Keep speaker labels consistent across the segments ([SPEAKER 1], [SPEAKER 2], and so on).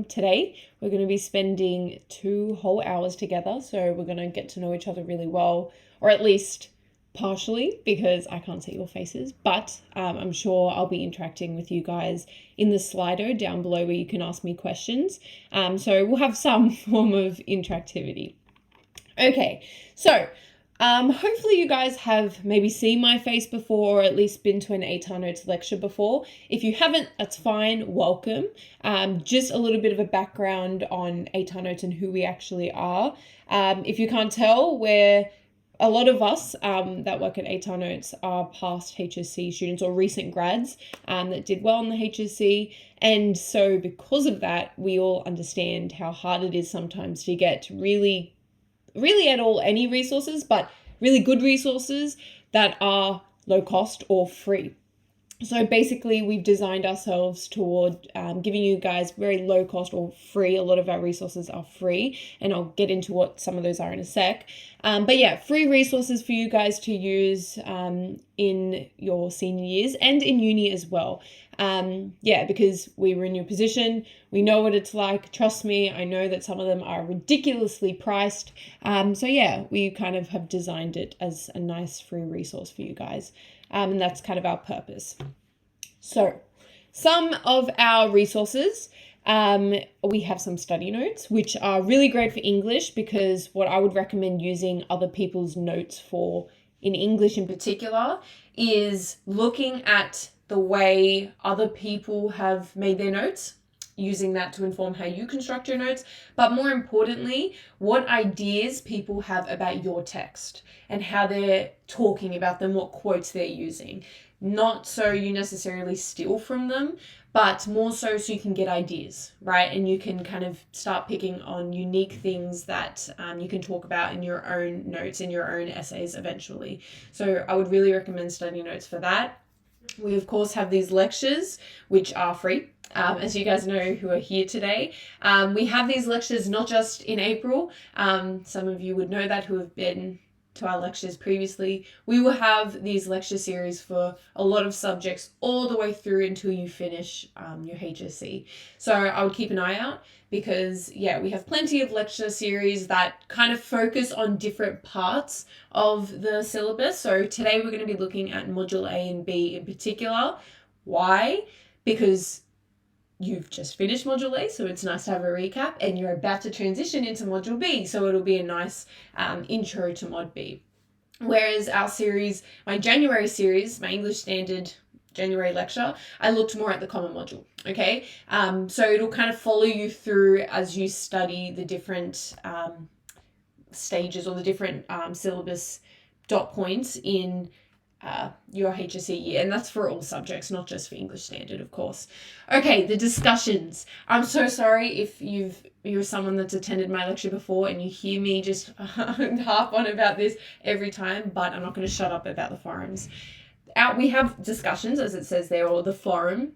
[SPEAKER 1] today. We're going to be spending 2 whole hours together, so we're going to get to know each other really well, or at least partially, because I can't see your faces, but I'm sure I'll be interacting with you guys in the Slido down below where you can ask me questions. So we'll have some form of interactivity. Okay, so hopefully you guys have maybe seen my face before, or at least been to an ATAR Notes lecture before. If you haven't, that's fine, welcome. Just a little bit of a background on ATAR Notes and who we actually are. If you can't tell, a lot of us that work at ATAR Notes are past HSC students or recent grads that did well in the HSC. And so because of that, we all understand how hard it is sometimes to get really at all any resources, but really good resources that are low cost or free. So basically we've designed ourselves toward giving you guys very low cost or free. A lot of our resources are free, and I'll get into what some of those are in a sec. But yeah, free resources for you guys to use in your senior years and in uni as well. Because we were in your position, we know what it's like. Trust me, I know that some of them are ridiculously priced. So yeah, we kind of have designed it as a nice free resource for you guys. And that's kind of our purpose. So some of our resources, we have some study notes, which are really great for English, because what I would recommend using other people's notes for in English in particular is looking at the way other people have made their notes, using that to inform how you construct your notes, but more importantly, what ideas people have about your text and how they're talking about them, what quotes they're using. Not so you necessarily steal from them, but more so you can get ideas, right? And you can kind of start picking on unique things that you can talk about in your own notes, in your own essays eventually. So I would really recommend study notes for that. We, of course, have these lectures, which are free. As you guys know who are here today. We have these lectures not just in April. Some of you would know that who have been to our lectures previously. We will have these lecture series for a lot of subjects all the way through until you finish your HSC. So I would keep an eye out, because we have plenty of lecture series that kind of focus on different parts of the syllabus. So today we're going to be looking at Module A and B in particular. Why? Because you've just finished Module A, so it's nice to have a recap, and you're about to transition into Module B, so it'll be a nice intro to Mod B. Whereas our series, my January series, my English Standard January lecture, I looked more at the common module, okay? So it'll kind of follow you through as you study the different stages or the different syllabus dot points in your HSC year, and that's for all subjects, not just for English Standard, of course. Okay, the discussions. I'm so sorry if you're someone that's attended my lecture before and you hear me just harp on about this every time, but I'm not going to shut up about the forums. We have discussions, as it says there, or the forum,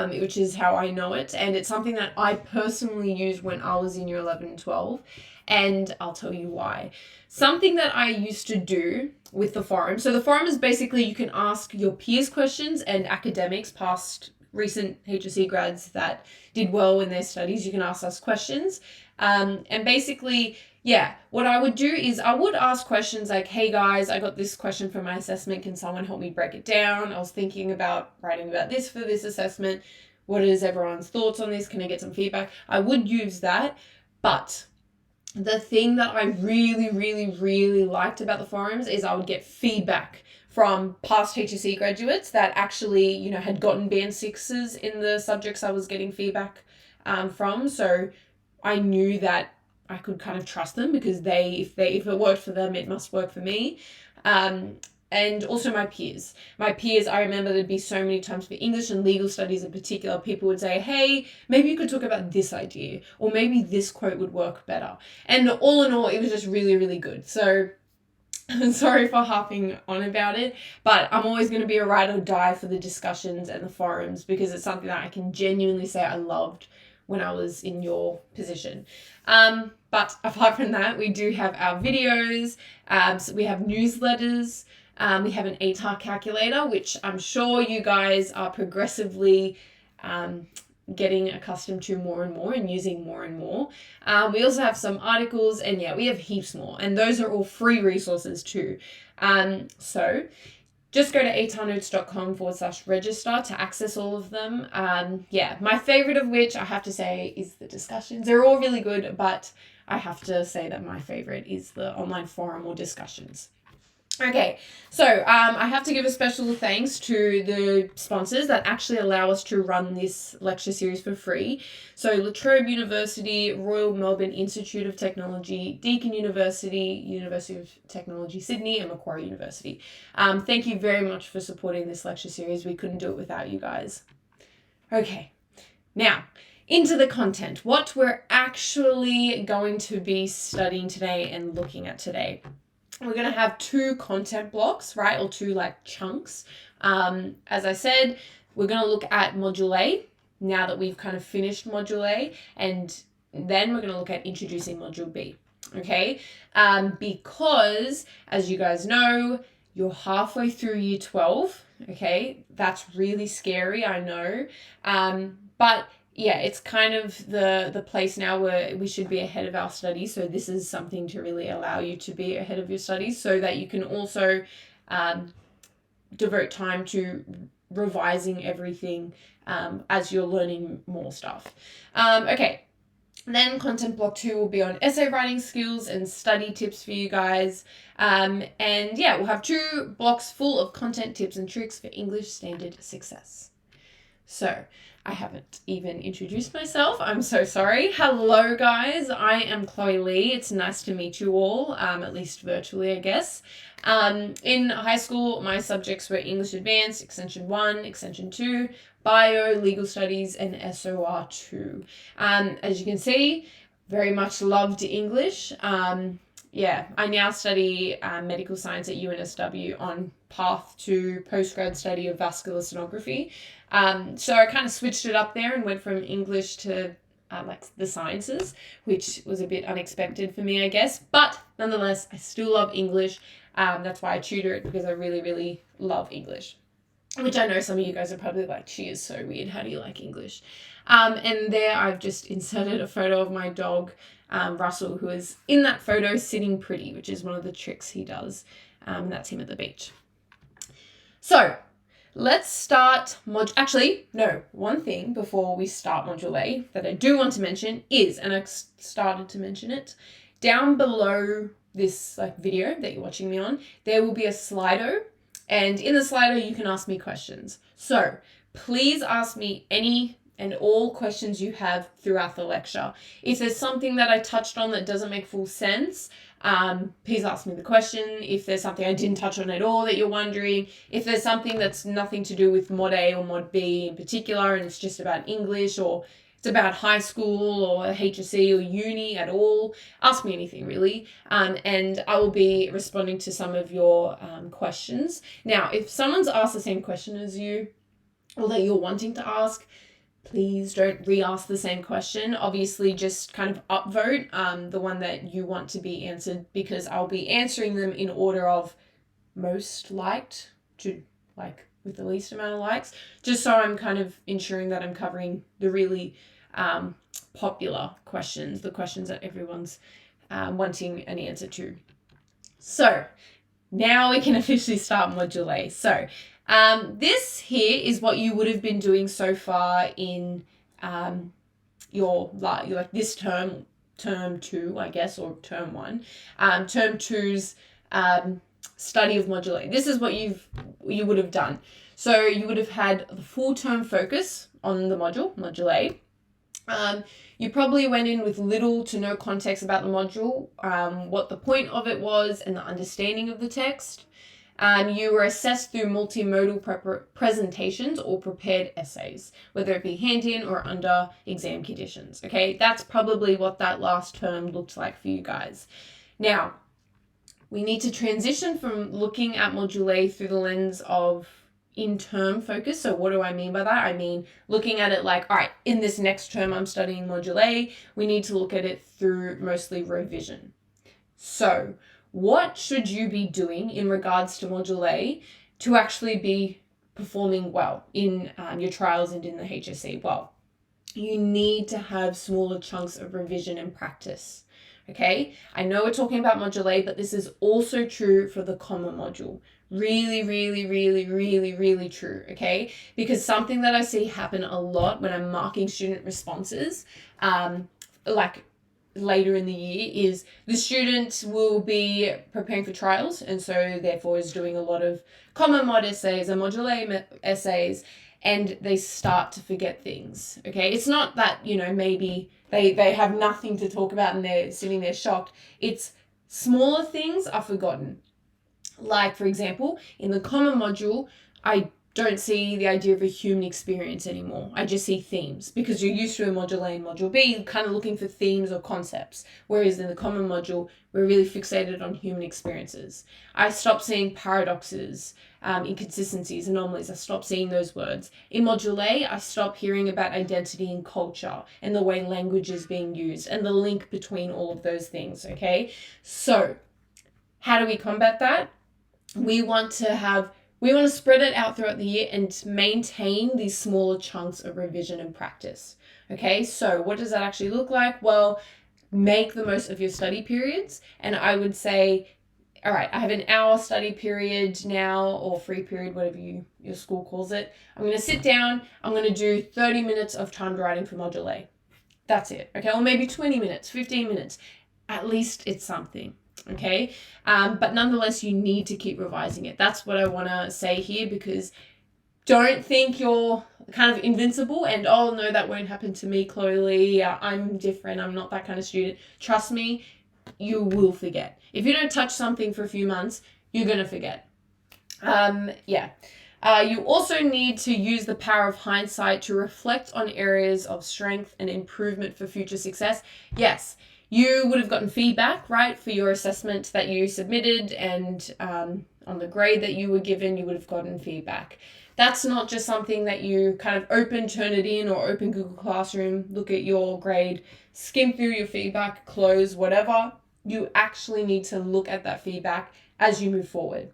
[SPEAKER 1] which is how I know it, and it's something that I personally used when I was in year 11 and 12, and I'll tell you why. Something that I used to do with the forum. So the forum is basically you can ask your peers questions and academics, past recent HSC grads that did well in their studies. You can ask us questions. And basically, what I would do is I would ask questions like, hey guys, I got this question for my assessment. Can someone help me break it down? I was thinking about writing about this for this assessment. What is everyone's thoughts on this? Can I get some feedback? I would use that, but the thing that I really liked about the forums is I would get feedback from past HSC graduates that actually, had gotten band 6s in the subjects I was getting feedback from. So I knew that I could kind of trust them, because if it worked for them, it must work for me. And also my peers. I remember there'd be so many times for English and legal studies in particular, people would say, hey, maybe you could talk about this idea, or maybe this quote would work better. And all in all, it was just really good. So I'm sorry for harping on about it, but I'm always going to be a ride or die for the discussions and the forums, because it's something that I can genuinely say I loved when I was in your position. But apart from that, we do have our videos, so we have newsletters, we have an ATAR calculator, which I'm sure you guys are progressively getting accustomed to more and more and using more and more. We also have some articles, and we have heaps more, and those are all free resources too. So just go to atarnotes.com/register to access all of them. My favorite of which I have to say is the discussions. They're all really good, but I have to say that my favorite is the online forum or discussions. Okay, so I have to give a special thanks to the sponsors that actually allow us to run this lecture series for free. So La Trobe University, Royal Melbourne Institute of Technology, Deakin University, University of Technology Sydney, and Macquarie University. Thank you very much for supporting this lecture series. We couldn't do it without you guys. Okay, now into the content. What we're actually going to be studying today and looking at today. We're going to have 2 content blocks, right? Or 2 chunks. As I said, we're going to look at Module A now that we've kind of finished Module A, and then we're going to look at introducing Module B, okay? Because, as you guys know, you're halfway through Year 12, okay? That's really scary, I know. But it's kind of the place now where we should be ahead of our studies. So this is something to really allow you to be ahead of your studies so that you can also devote time to revising everything as you're learning more stuff. Okay. Then content block 2 will be on essay writing skills and study tips for you guys. We'll have 2 blocks full of content tips and tricks for English standard success. So, I haven't even introduced myself. I'm so sorry. Hello, guys. I am Chloe Lee. It's nice to meet you all, at least virtually, I guess. In high school, my subjects were English Advanced, Extension 1, Extension 2, Bio, Legal Studies, and SOR 2. As you can see, very much loved English. I now study medical science at UNSW on path to postgrad study of vascular sonography. So I kind of switched it up there and went from English to the sciences, which was a bit unexpected for me, I guess. But nonetheless, I still love English. That's why I tutor it, because I really, really love English. Which I know some of you guys are probably like, she is so weird. How do you like English? And there I've just inserted a photo of my dog, Russell, who is in that photo sitting pretty, which is one of the tricks he does. That's him at the beach. So let's start one thing before we start Module A that I do want to mention is, and I started to mention it, down below this video that you're watching me on, there will be a Slido, and in the Slido you can ask me questions. So please ask me any and all questions you have throughout the lecture. If there's something that I touched on that doesn't make full sense, please ask me the question. If there's something I didn't touch on at all that you're wondering, if there's something that's nothing to do with Mod A or Mod B in particular, and it's just about English, or it's about high school or HSC or uni at all, ask me anything really. And I will be responding to some of your questions. Now, if someone's asked the same question as you, or that you're wanting to ask, please don't re-ask the same question. Obviously, just kind of upvote the one that you want to be answered, because I'll be answering them in order of most liked to with the least amount of likes, just so I'm kind of ensuring that I'm covering the really popular questions, the questions that everyone's wanting an answer to. So now we can officially start Module A. So this here is what you would have been doing so far in your this term 2, I guess, or term 1. Term 2's study of Module A. This is what you would have done. So you would have had the full term focus on the Module A. You probably went in with little to no context about the module, what the point of it was, and the understanding of the text. You were assessed through multimodal presentations or prepared essays, whether it be hand-in or under exam conditions. Okay, that's probably what that last term looked like for you guys. Now, we need to transition from looking at Module A through the lens of in-term focus. So what do I mean by that? I mean, looking at it like, all right, in this next term I'm studying Module A, we need to look at it through mostly revision. So what should you be doing in regards to Module A to actually be performing well in your trials and in the HSC? Well, you need to have smaller chunks of revision and practice. Okay, I know we're talking about Module A, but this is also true for the common module. Really, really, really, really, really true, okay? Because something that I see happen a lot when I'm marking student responses, like later in the year, is the student will be preparing for trials, and so therefore is doing a lot of common mod essays and Module A essays, and they start to forget things, okay? It's not that, maybe they have nothing to talk about and they're sitting there shocked. It's smaller things are forgotten. Like, for example, in the common module, I don't see the idea of a human experience anymore. I just see themes, because you're used to in Module A and Module B, kind of looking for themes or concepts. Whereas in the common module, we're really fixated on human experiences. I stopped seeing paradoxes, inconsistencies, anomalies. I stopped seeing those words. In Module A, I stopped hearing about identity and culture and the way language is being used and the link between all of those things, okay? So, how do we combat that? We want to spread it out throughout the year and maintain these smaller chunks of revision and practice. Okay, so what does that actually look like? Well, make the most of your study periods. And I would say, all right, I have an hour study period now, or free period, whatever your school calls it. I'm going to sit down. I'm going to do 30 minutes of timed writing for Module A. That's it. Okay, or maybe 20 minutes, 15 minutes. At least it's something. Okay, but nonetheless, you need to keep revising it. That's what I want to say here, because don't think you're kind of invincible and, oh no, that won't happen to me, Chloe. I'm different. I'm not that kind of student. Trust me, you will forget. If you don't touch something for a few months, you're going to forget. You also need to use the power of hindsight to reflect on areas of strength and improvement for future success. Yes, you would have gotten feedback, right, for your assessment that you submitted, and on the grade that you were given, you would have gotten feedback. That's not just something that you kind of turn it in, or open Google Classroom, look at your grade, skim through your feedback, close, whatever. You actually need to look at that feedback as you move forward.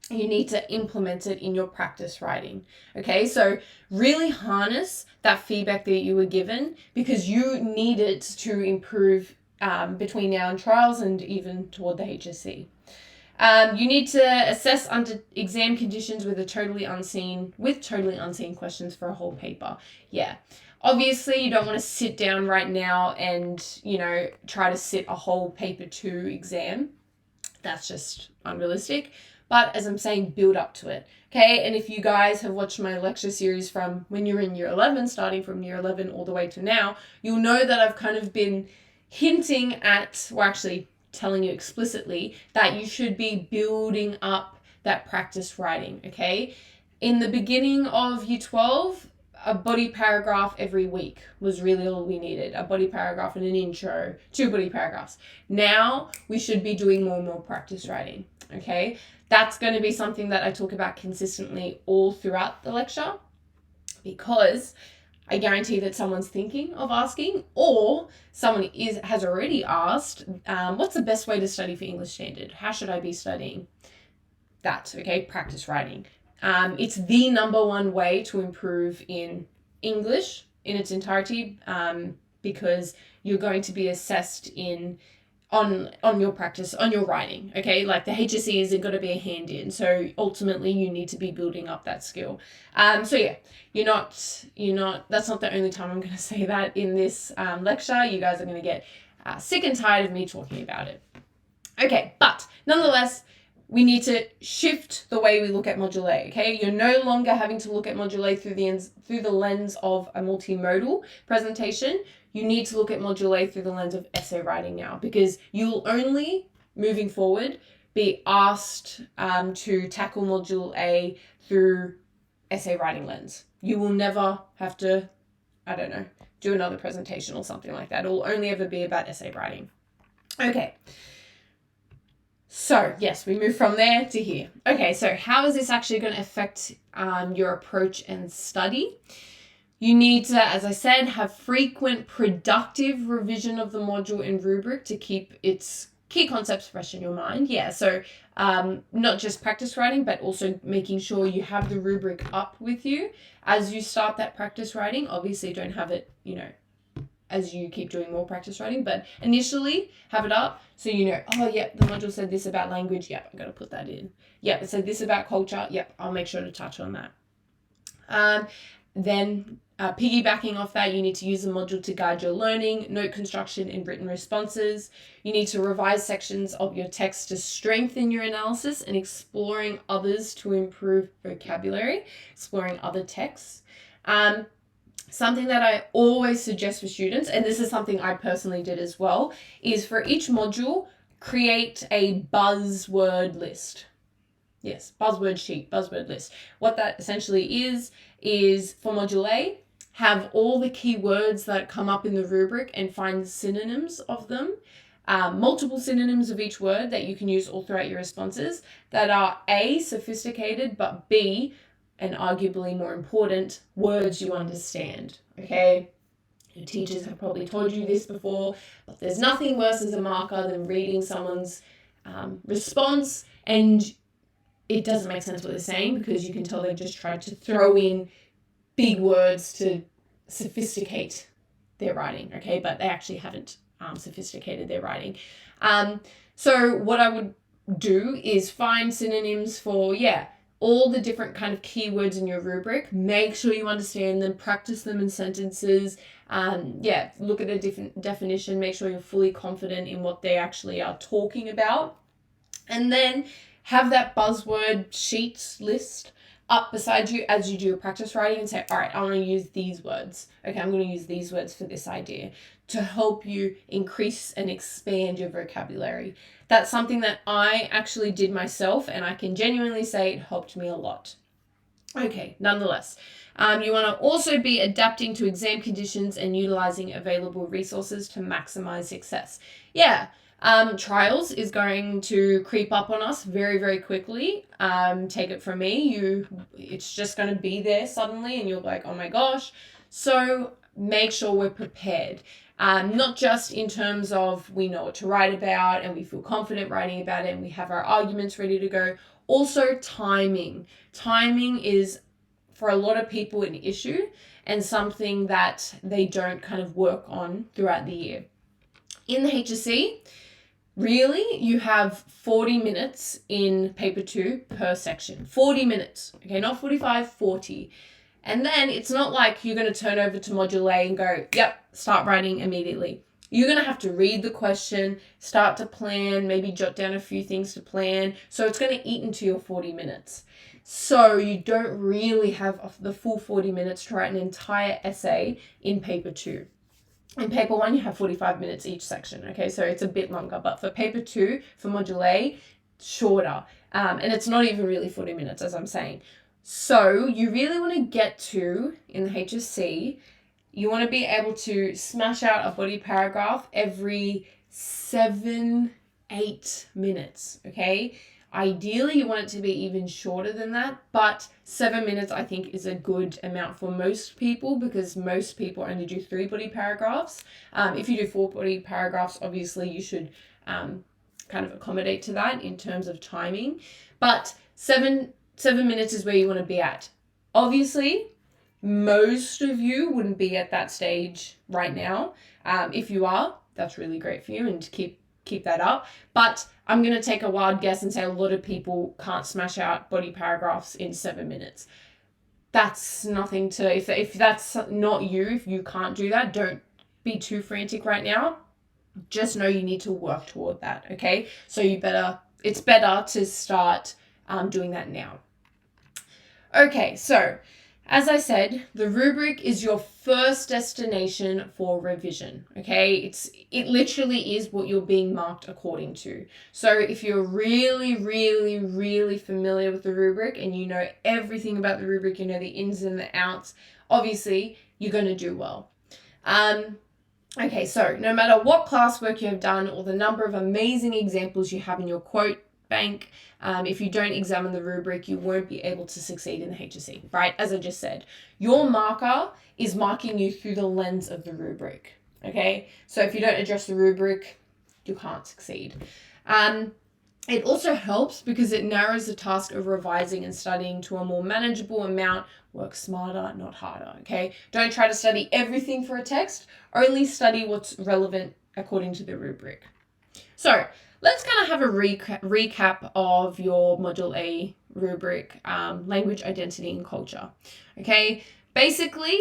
[SPEAKER 1] You need to implement it in your practice writing. Okay, so really harness that feedback that you were given, because you need it to improve between now and trials, and even toward the HSC. You need to assess under exam conditions with totally unseen questions for a whole paper. Yeah. Obviously, you don't want to sit down right now and, try to sit a whole paper 2 exam. That's just unrealistic. But as I'm saying, build up to it. Okay, and if you guys have watched my lecture series from when you're in year 11, starting from year 11 all the way to now, you'll know that I've kind of been hinting at, or actually telling you explicitly, that you should be building up that practice writing, okay? In the beginning of year 12, a body paragraph every week was really all we needed. A body paragraph and an intro, 2 body paragraphs. Now we should be doing more and more practice writing, okay? That's going to be something that I talk about consistently all throughout the lecture, because I guarantee that someone's thinking of asking, or someone has already asked, what's the best way to study for English Standard? How should I be studying? That, okay, practice writing. It's the number one way to improve in English in its entirety, because you're going to be assessed on your practice, on your writing, okay? Like the HSC isn't going to be a hand-in, so ultimately you need to be building up that skill. You're not, that's not the only time I'm going to say that in this lecture. You guys are going to get sick and tired of me talking about it. Okay, but nonetheless, we need to shift the way we look at Module A, okay? You're no longer having to look at Module A through the lens of a multimodal presentation. You need to look at Module A through the lens of essay writing now, because you'll only, moving forward, be asked to tackle Module A through essay writing lens. You will never have to, do another presentation or something like that. It will only ever be about essay writing. Okay. So, yes, we move from there to here. Okay, so how is this actually going to affect your approach and study? You need to, as I said, have frequent productive revision of the module and rubric to keep its key concepts fresh in your mind. Yeah, so not just practice writing, but also making sure you have the rubric up with you as you start that practice writing. Obviously, don't have it, as you keep doing more practice writing, but initially have it up so oh, yep, the module said this about language. Yep, I'm going to put that in. Yep, it said this about culture. Yep, I'll make sure to touch on that. Then piggybacking off that, you need to use the module to guide your learning, note construction, and written responses. You need to revise sections of your text to strengthen your analysis and exploring others to improve vocabulary, exploring other texts. Something that I always suggest for students, and this is something I personally did as well, is for each module, create a buzzword list. Yes, buzzword sheet, buzzword list. What that essentially is for module A, have all the key words that come up in the rubric and find synonyms of them, multiple synonyms of each word that you can use all throughout your responses that are A, sophisticated, but B, and arguably more important, words you understand, okay? Your teachers have probably told you this before, but there's nothing worse as a marker than reading someone's response and it doesn't make sense what they're saying because you can tell they've just tried to throw in big words to sophisticate their writing, okay? But they actually haven't sophisticated their writing. So what I would do is find synonyms for, all the different kind of keywords in your rubric. Make sure you understand them, practice them in sentences. Look at a different definition, make sure you're fully confident in what they actually are talking about. And then have that buzzword sheets list up beside you as you do your practice writing and say, all right, I want to use these words. Okay, I'm going to use these words for this idea to help you increase and expand your vocabulary. That's something that I actually did myself and I can genuinely say it helped me a lot. Okay, nonetheless, you want to also be adapting to exam conditions and utilizing available resources to maximize success. Trials is going to creep up on us very, very quickly. Take it from me, it's just going to be there suddenly and you're like, oh my gosh. So make sure we're prepared. Not just in terms of we know what to write about and we feel confident writing about it and we have our arguments ready to go. Also timing. Timing is for a lot of people an issue and something that they don't kind of work on throughout the year. In the HSC, really, you have 40 minutes in paper 2 per section. 40 minutes, okay, not 45, 40. And then it's not like you're going to turn over to module A and go, yep, start writing immediately. You're going to have to read the question, start to plan, maybe jot down a few things to plan. So it's going to eat into your 40 minutes. So you don't really have the full 40 minutes to write an entire essay in paper 2. In paper 1, you have 45 minutes each section, okay? So it's a bit longer. But for paper 2, for module A, shorter. And it's not even really 40 minutes, as I'm saying. So you really want to get to, in the HSC, you want to be able to smash out a body paragraph every 7-8 minutes, okay? Ideally, you want it to be even shorter than that, but 7 minutes, I think, is a good amount for most people because most people only do 3 body paragraphs. If you do 4 body paragraphs, obviously you should kind of accommodate to that in terms of timing. But 7 minutes is where you want to be at. Obviously, most of you wouldn't be at that stage right now. If you are, that's really great for you and keep that up. But I'm going to take a wild guess and say a lot of people can't smash out body paragraphs in 7 minutes. That's nothing to, if that's not you, if you can't do that, don't be too frantic right now. Just know you need to work toward that, okay? So it's better to start doing that now. Okay, so as I said, the rubric is your first destination for revision, okay? It literally is what you're being marked according to. So if you're really, really, really familiar with the rubric and you know everything about the rubric, you know the ins and the outs, obviously you're going to do well. Okay, so no matter what classwork you have done or the number of amazing examples you have in your quote bank, if you don't examine the rubric, you won't be able to succeed in the HSC, right? As I just said, your marker is marking you through the lens of the rubric, okay? So if you don't address the rubric, you can't succeed. It also helps because it narrows the task of revising and studying to a more manageable amount. Work smarter, not harder, okay? Don't try to study everything for a text. Only study what's relevant according to the rubric. So let's kind of have a recap of your Module A rubric, language, identity, and culture. Okay, basically,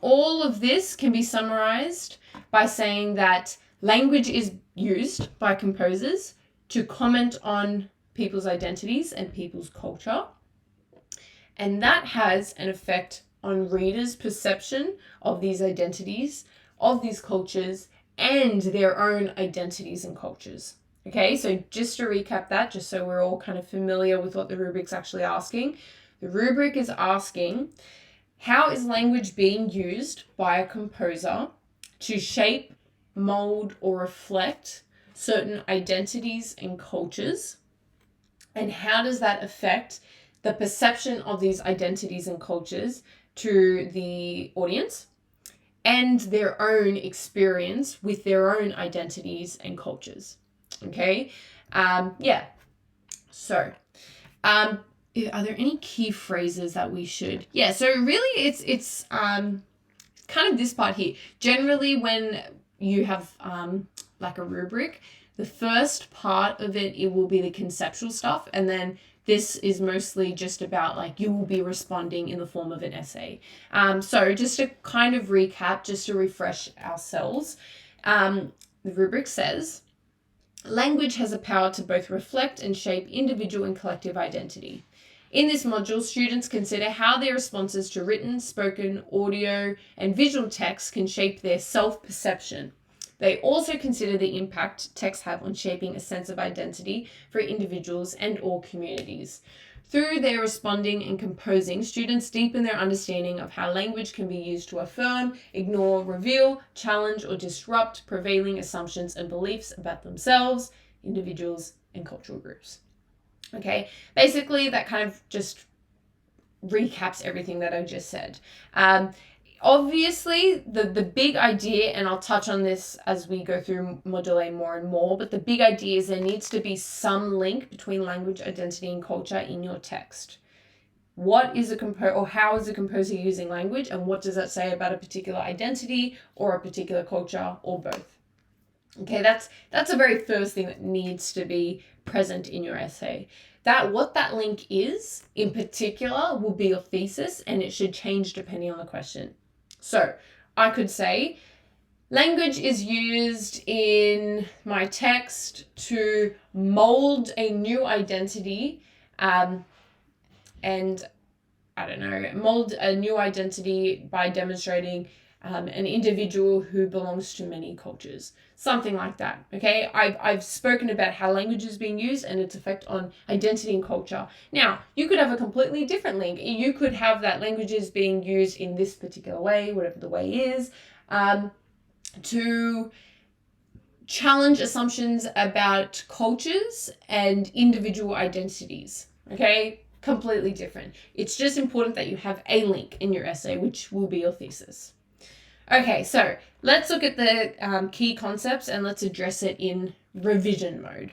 [SPEAKER 1] all of this can be summarized by saying that language is used by composers to comment on people's identities and people's culture. And that has an effect on readers' perception of these identities, of these cultures, and their own identities and cultures. Okay, so just to recap that, just so we're all kind of familiar with what the rubric's actually asking. The rubric is asking, how is language being used by a composer to shape, mold, or reflect certain identities and cultures? And how does that affect the perception of these identities and cultures to the audience and their own experience with their own identities and cultures? Okay. So, are there any key phrases that we should? Yeah. So really, it's kind of this part here. Generally, when you have like a rubric, the first part of it will be the conceptual stuff, and then this is mostly just about like you will be responding in the form of an essay. So just to kind of recap, just to refresh ourselves, the rubric says, language has a power to both reflect and shape individual and collective identity. In this module, students consider how their responses to written, spoken, audio, and visual text can shape their self-perception. They also consider the impact texts have on shaping a sense of identity for individuals and or communities. Through their responding and composing, students deepen their understanding of how language can be used to affirm, ignore, reveal, challenge, or disrupt prevailing assumptions and beliefs about themselves, individuals, and cultural groups. Okay, basically that kind of just recaps everything that I just said. Obviously, the big idea, and I'll touch on this as we go through Module A more and more, but the big idea is there needs to be some link between language, identity, and culture in your text. What is how is a composer using language, and what does that say about a particular identity or a particular culture or both? Okay, that's a very first thing that needs to be present in your essay. What that link is, in particular, will be your thesis, and it should change depending on the question. So I could say, language is used in my text to mold a new identity, and mold a new identity by demonstrating an individual who belongs to many cultures. Something like that, okay? I've spoken about how language is being used and its effect on identity and culture. Now, you could have a completely different link. You could have that language is being used in this particular way, whatever the way is, to challenge assumptions about cultures and individual identities, okay? Completely different. It's just important that you have a link in your essay, which will be your thesis. Okay, so let's look at the key concepts and let's address it in revision mode.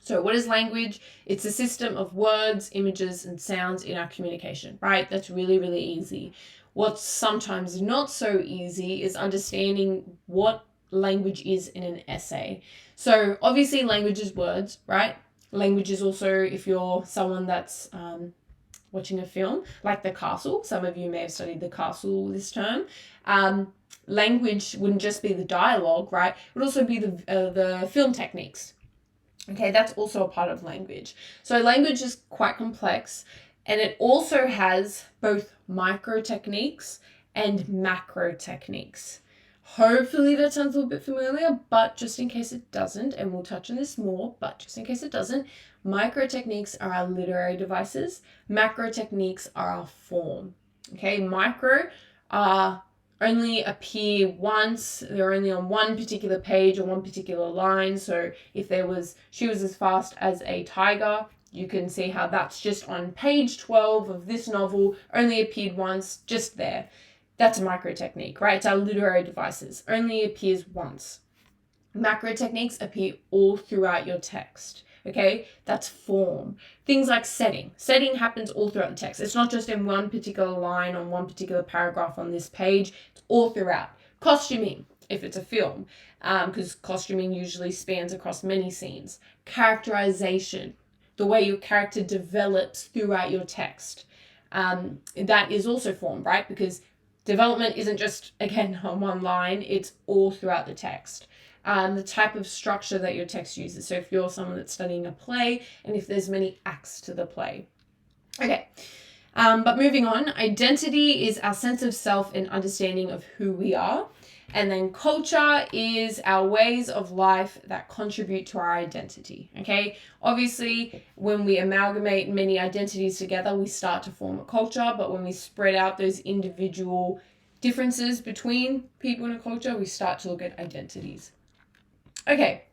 [SPEAKER 1] So what is language? It's a system of words, images, and sounds in our communication, right? That's really, really easy. What's sometimes not so easy is understanding what language is in an essay. So obviously language is words, right? Language is also, if you're someone that's watching a film, like The Castle. Some of you may have studied The Castle this term. Language wouldn't just be the dialogue, right? It would also be the film techniques. Okay, that's also a part of language. So language is quite complex, and it also has both micro techniques and macro techniques. Hopefully that sounds a little bit familiar, but just in case it doesn't, and we'll touch on this more, but just in case it doesn't, micro techniques are our literary devices. Macro techniques are our form. Okay, micro only appear once. They're only on one particular page or one particular line. So if she was as fast as a tiger, you can see how that's just on page 12 of this novel, only appeared once, just there. That's a micro technique, right? It's our literary devices. Only appears once. Macro techniques appear all throughout your text. Okay, that's form. Things like setting. Setting happens all throughout the text. It's not just in one particular line on one particular paragraph on this page. It's all throughout. Costuming, if it's a film, because costuming usually spans across many scenes. Characterization, the way your character develops throughout your text. That is also form, right? Because development isn't just, again, on one line. It's all throughout the text. The type of structure that your text uses. So if you're someone that's studying a play and if there's many acts to the play. Okay, but moving on, identity is our sense of self and understanding of who we are. And then culture is our ways of life that contribute to our identity. Okay, obviously, when we amalgamate many identities together, we start to form a culture. But when we spread out those individual differences between people in a culture, we start to look at identities. Okay,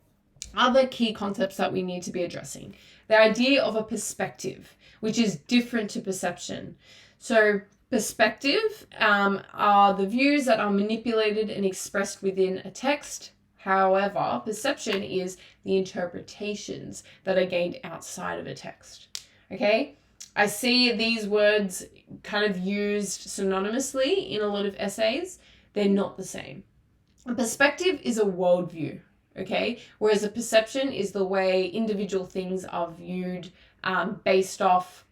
[SPEAKER 1] other key concepts that we need to be addressing. The idea of a perspective, which is different to perception. So perspective are the views that are manipulated and expressed within a text. However, perception is the interpretations that are gained outside of a text. Okay, I see these words kind of used synonymously in a lot of essays. They're not the same. A perspective is a worldview. Okay, whereas a perception is the way individual things are viewed based off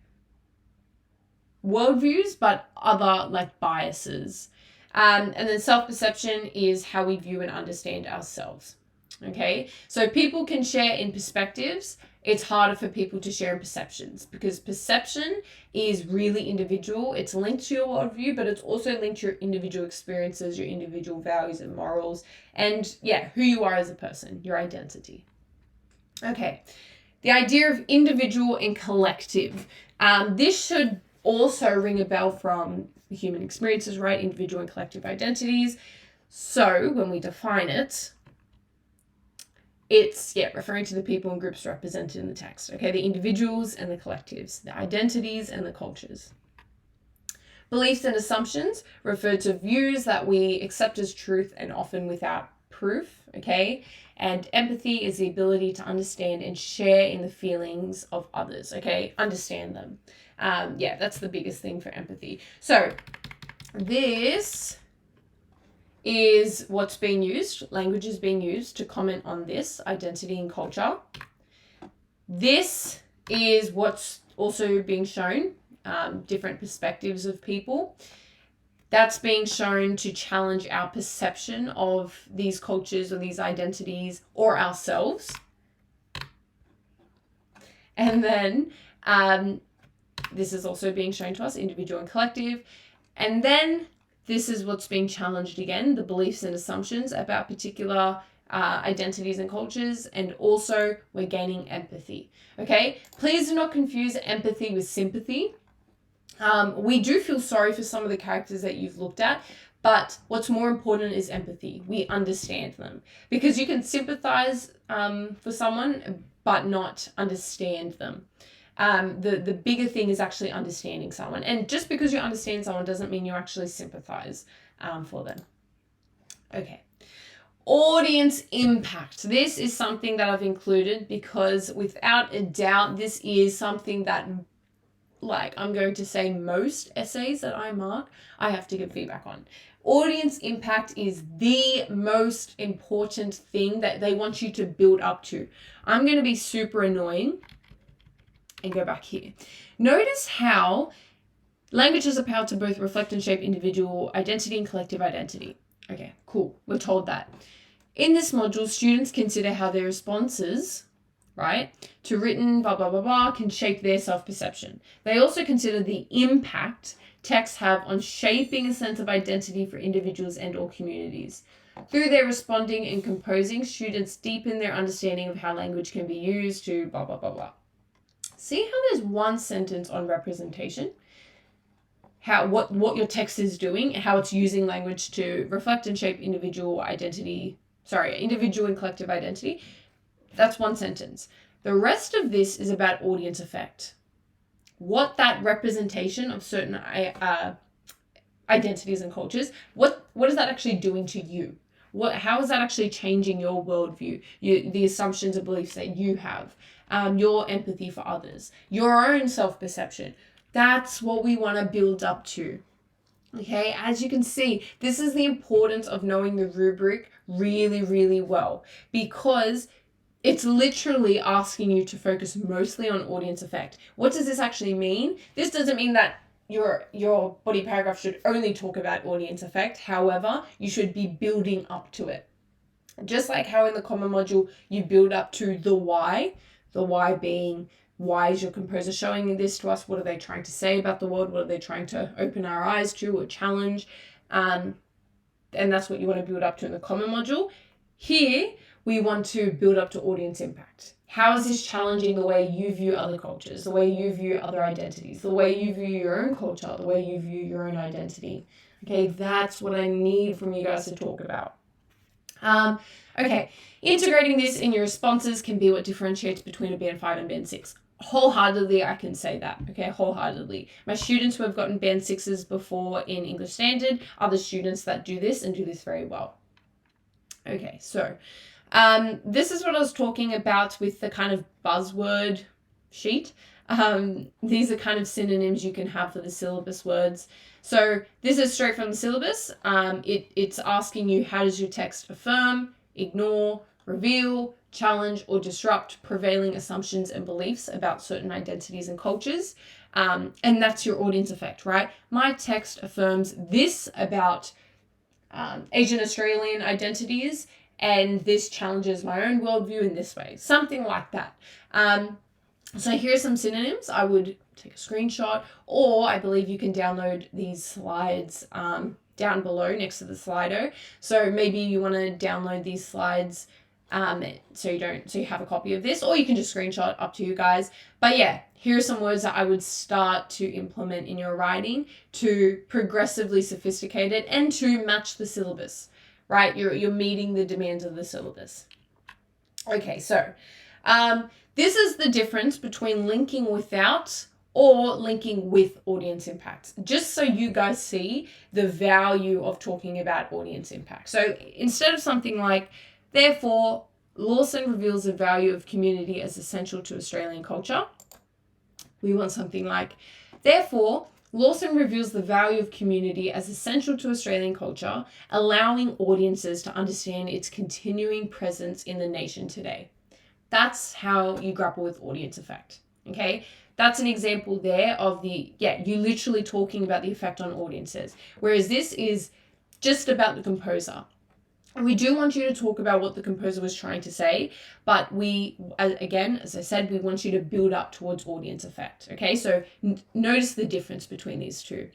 [SPEAKER 1] worldviews, but other like biases. And then self-perception is how we view and understand ourselves. Okay, so people can share in perspectives. It's harder for people to share in perceptions because perception is really individual. It's linked to your worldview, but it's also linked to your individual experiences, your individual values and morals, and yeah, who you are as a person, your identity. Okay, the idea of individual and collective. This should also ring a bell from human experiences, right? Individual and collective identities. So when we define it, it's, referring to the people and groups represented in the text. Okay, the individuals and the collectives, the identities and the cultures. Beliefs and assumptions refer to views that we accept as truth and often without proof. Okay, and empathy is the ability to understand and share in the feelings of others. Okay, understand them. That's the biggest thing for empathy. So this is what's being used, language is being used to comment on this, identity and culture. This is what's also being shown, different perspectives of people. That's being shown to challenge our perception of these cultures or these identities or ourselves. And then this is also being shown to us, individual and collective. And then this is what's being challenged again, the beliefs and assumptions about particular identities and cultures, and also we're gaining empathy. Okay, please do not confuse empathy with sympathy. We do feel sorry for some of the characters that you've looked at, but what's more important is empathy. We understand them, because you can sympathize for someone but not understand them. The bigger thing is actually understanding someone. And just because you understand someone doesn't mean you actually sympathize for them. Okay. Audience impact. This is something that I've included because without a doubt, this is something that, like, I'm going to say most essays that I mark, I have to give feedback on. Audience impact is the most important thing that they want you to build up to. I'm going to be super annoying and go back here. Notice how language has the power to both reflect and shape individual identity and collective identity. Okay, cool. We're told that. In this module, students consider how their responses, right, to written blah, blah, blah, blah, can shape their self-perception. They also consider the impact texts have on shaping a sense of identity for individuals and or communities. Through their responding and composing, students deepen their understanding of how language can be used to blah, blah, blah, blah. See how there's one sentence on representation, how what your text is doing, how it's using language to reflect and shape individual and collective identity. That's one sentence. The rest of this is about audience effect. What that representation of certain identities and cultures, what is that actually doing to you? How is that actually changing your worldview, the assumptions and beliefs that you have, your empathy for others, your own self-perception? That's what we want to build up to. Okay, as you can see, this is the importance of knowing the rubric really, really well, because it's literally asking you to focus mostly on audience effect. What does this actually mean? This doesn't mean that your body paragraph should only talk about audience effect. However, you should be building up to it. Just like how in the common module you build up to the why being, why is your composer showing this to us? What are they trying to say about the world? What are they trying to open our eyes to or challenge? And that's what you want to build up to in the common module. Here, we want to build up to audience impact. How is this challenging the way you view other cultures, the way you view other identities, the way you view your own culture, the way you view your own identity? Okay, that's what I need from you guys to talk about. Okay, integrating this in your responses can be what differentiates between a band 5 and band 6. Wholeheartedly, I can say that. Okay, wholeheartedly. My students who have gotten band 6s before in English Standard are the students that do this and do this very well. Okay, so this is what I was talking about with the kind of buzzword sheet. These are kind of synonyms you can have for the syllabus words. So this is straight from the syllabus. It's asking you, how does your text affirm, ignore, reveal, challenge, or disrupt prevailing assumptions and beliefs about certain identities and cultures? And that's your audience effect, right? My text affirms this about Asian Australian identities, and this challenges my own worldview in this way. Something like that. So here are some synonyms. I would take a screenshot, or I believe you can download these slides down below next to the Slido. So maybe you want to download these slides so you have a copy of this, or you can just screenshot, up to you guys. But yeah, here are some words that I would start to implement in your writing to progressively sophisticate it and to match the syllabus, right? You're meeting the demands of the syllabus. Okay, so this is the difference between linking without or linking with audience impact, just so you guys see the value of talking about audience impact. So instead of something like, therefore, Lawson reveals the value of community as essential to Australian culture, we want something like, therefore, Lawson reveals the value of community as essential to Australian culture, allowing audiences to understand its continuing presence in the nation today. That's how you grapple with audience effect, okay? That's an example there of you literally talking about the effect on audiences, whereas this is just about the composer. We do want you to talk about what the composer was trying to say, but again, as I said, we want you to build up towards audience effect, okay? So notice the difference between these two.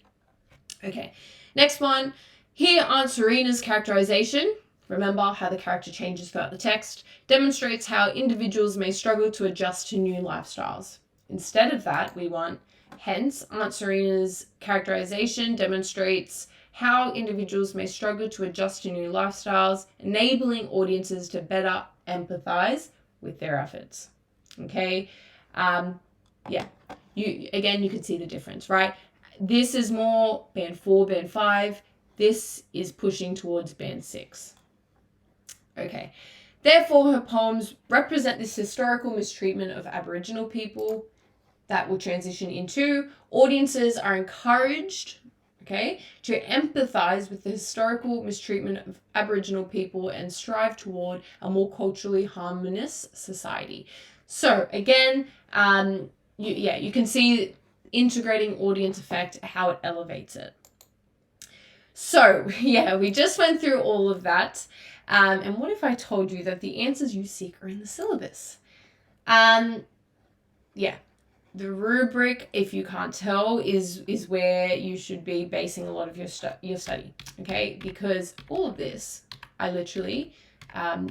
[SPEAKER 1] Okay, next one. Here, Aunt Serena's characterization, remember how the character changes throughout the text, demonstrates how individuals may struggle to adjust to new lifestyles. Instead of that, we want, hence, Aunt Serena's characterization demonstrates how individuals may struggle to adjust to new lifestyles, enabling audiences to better empathize with their efforts. Okay, you can see the difference, right? This is more band 4, band 5. This is pushing towards band 6. Okay, therefore, her poems represent this historical mistreatment of Aboriginal people. That will transition into audiences are encouraged, okay, to empathize with the historical mistreatment of Aboriginal people and strive toward a more culturally harmonious society. So again, you can see integrating audience effect, how it elevates it. So yeah, we just went through all of that. And what if I told you that the answers you seek are in the syllabus? The rubric, if you can't tell, is where you should be basing a lot of your study, okay? Because all of this, I literally,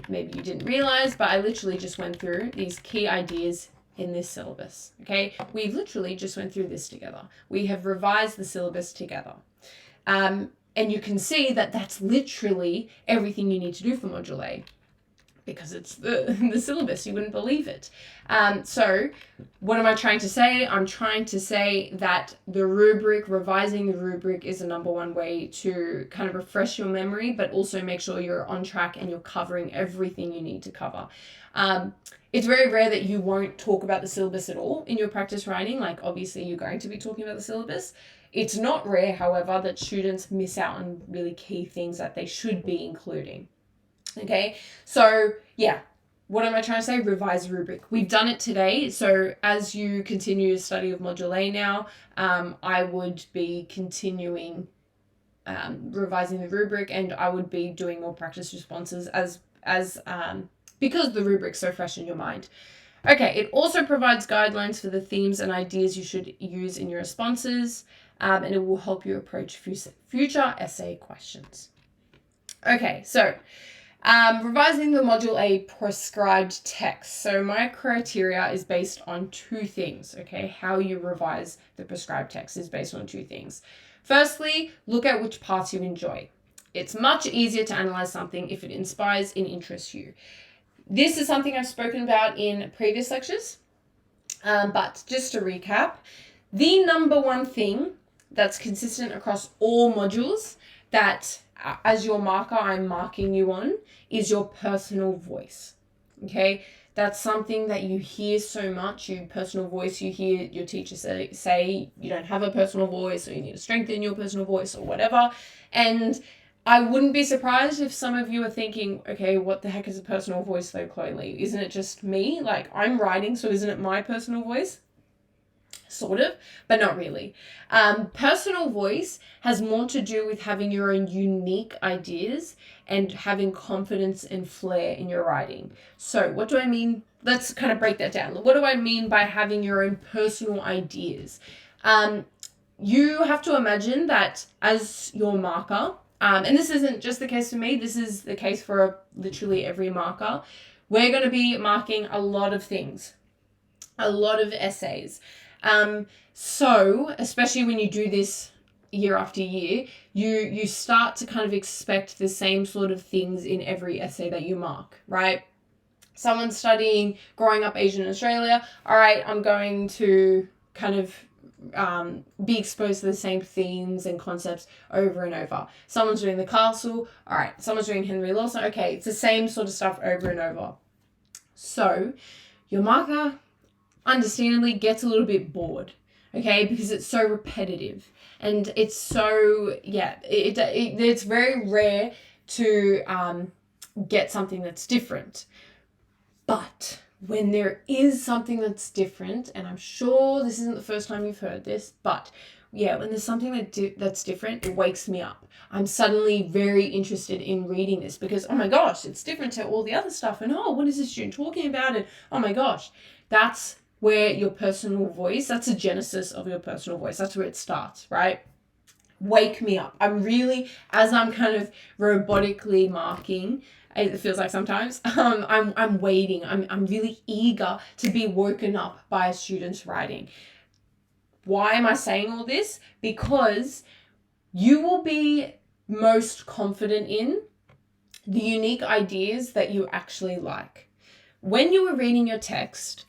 [SPEAKER 1] maybe you didn't realize, but I literally just went through these key ideas in this syllabus, okay? We literally just went through this together. We have revised the syllabus together. And you can see that that's literally everything you need to do for Module A. because it's the syllabus. You wouldn't believe it. So what am I trying to say? I'm trying to say that the rubric, revising the rubric, is the number one way to kind of refresh your memory, but also make sure you're on track and you're covering everything you need to cover. It's very rare that you won't talk about the syllabus at all in your practice writing. Like, obviously, you're going to be talking about the syllabus. It's not rare, however, that students miss out on really key things that they should be including. Okay, so yeah, what am I trying to say? Revise the rubric. We've done it today. So as you continue to study of Module A now, I would be continuing revising the rubric, and I would be doing more practice responses as because the rubric's so fresh in your mind. Okay, it also provides guidelines for the themes and ideas you should use in your responses, and it will help you approach future essay questions. Okay, so revising the Module A prescribed text. So my criteria is based on two things, okay? How you revise the prescribed text is based on two things. Firstly, look at which parts you enjoy. It's much easier to analyze something if it inspires and interests you. This is something I've spoken about in previous lectures, but just to recap, the number one thing that's consistent across all modules that as your marker I'm marking you on is your personal voice, okay? That's something that you hear so much, your personal voice. You hear your teacher say you don't have a personal voice, or you need to strengthen your personal voice, or whatever. And I wouldn't be surprised if some of you are thinking, okay, what the heck is a personal voice though, Chloe? Isn't it just me? Like, I'm writing, so isn't it my personal voice? Sort of, but not really. Personal voice has more to do with having your own unique ideas and having confidence and flair in your writing. So what do I mean? Let's kind of break that down. What do I mean by having your own personal ideas? You have to imagine that as your marker, and this isn't just the case for me, this is the case for literally every marker, we're going to be marking a lot of things, a lot of essays. So especially when you do this year after year, you start to kind of expect the same sort of things in every essay that you mark, right? Someone studying growing up Asian in Australia, all right, I'm going to kind of be exposed to the same themes and concepts over and over. Someone's doing the castle, all right, someone's doing Henry Lawson, okay, it's the same sort of stuff over and over. So your marker understandably gets a little bit bored, okay, because it's so repetitive and it's so, it's very rare to get something that's different. But when there is something that's different, and I'm sure this isn't the first time you've heard this, but yeah, when there's something that's different, it wakes me up. I'm suddenly very interested in reading this because, oh my gosh, it's different to all the other stuff. And oh, what is this student talking about? And oh my gosh, that's where your personal voice, that's the genesis of your personal voice. That's where it starts, right? Wake me up. I'm really, as I'm kind of robotically marking, it feels like sometimes, I'm waiting. I'm really eager to be woken up by a student's writing. Why am I saying all this? Because you will be most confident in the unique ideas that you actually like. When you were reading your text,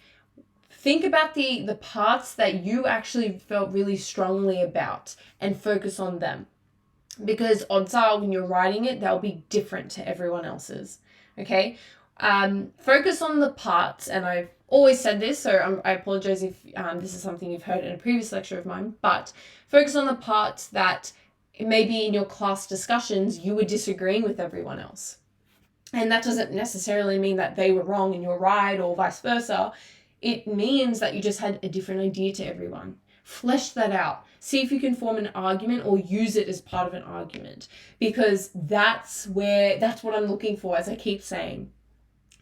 [SPEAKER 1] think about the parts that you actually felt really strongly about and focus on them. Because odds are when you're writing it, they'll be different to everyone else's, okay? Focus on the parts, and I've always said this, so I apologize if this is something you've heard in a previous lecture of mine, but focus on the parts that maybe in your class discussions you were disagreeing with everyone else. And that doesn't necessarily mean that they were wrong and you're right or vice versa. It means that you just had a different idea to everyone. Flesh that out. See if you can form an argument or use it as part of an argument, because that's what I'm looking for, as I keep saying.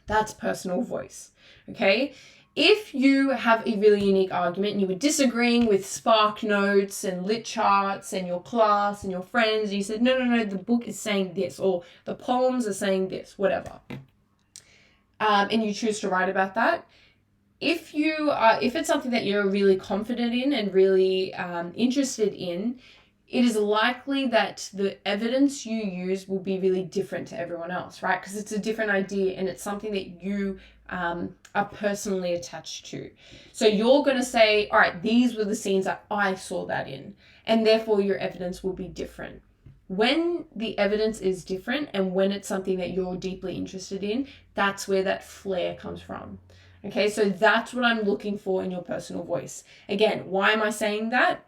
[SPEAKER 1] That's personal voice, okay? If you have a really unique argument and you were disagreeing with Spark Notes and lit charts and your class and your friends, and you said, no, the book is saying this, or the poems are saying this, whatever, and you choose to write about that, if it's something that you're really confident in and really interested in, it is likely that the evidence you use will be really different to everyone else, right? Because it's a different idea and it's something that you are personally attached to. So you're going to say, all right, these were the scenes that I saw that in, and therefore your evidence will be different. When the evidence is different and when it's something that you're deeply interested in, that's where that flair comes from. Okay, so that's what I'm looking for in your personal voice. Again, why am I saying that?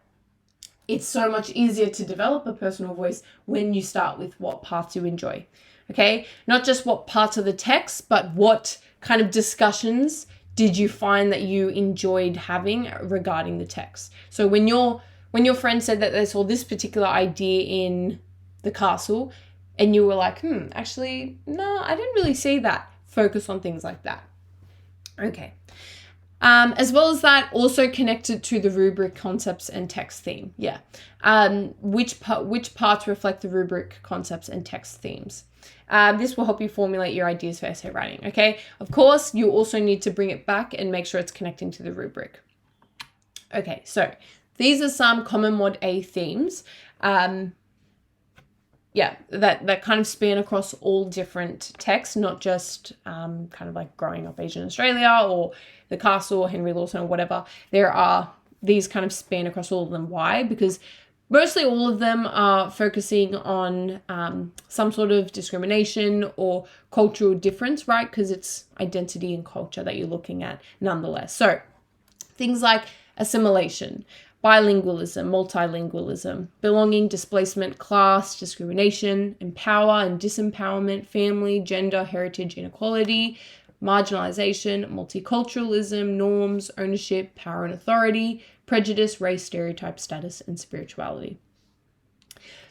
[SPEAKER 1] It's so much easier to develop a personal voice when you start with what parts you enjoy. Okay, not just what parts of the text, but what kind of discussions did you find that you enjoyed having regarding the text. So when your friend said that they saw this particular idea in the castle and you were like, actually, no, I didn't really see that. Focus on things like that. Okay. As well as that, also connected to the rubric concepts and text theme. Yeah. Which parts reflect the rubric concepts and text themes? This will help you formulate your ideas for essay writing. Okay. Of course, you also need to bring it back and make sure it's connecting to the rubric. Okay. So these are some common Mod A themes. That kind of span across all different texts, not just kind of like Growing Up Asian Australia or The Castle or Henry Lawson or whatever. There are these kind of span across all of them. Why? Because mostly all of them are focusing on some sort of discrimination or cultural difference, right? Because it's identity and culture that you're looking at nonetheless. So things like assimilation, bilingualism, multilingualism, belonging, displacement, class, discrimination, empower and disempowerment, family, gender, heritage, inequality, marginalization, multiculturalism, norms, ownership, power and authority, prejudice, race, stereotype, status, and spirituality.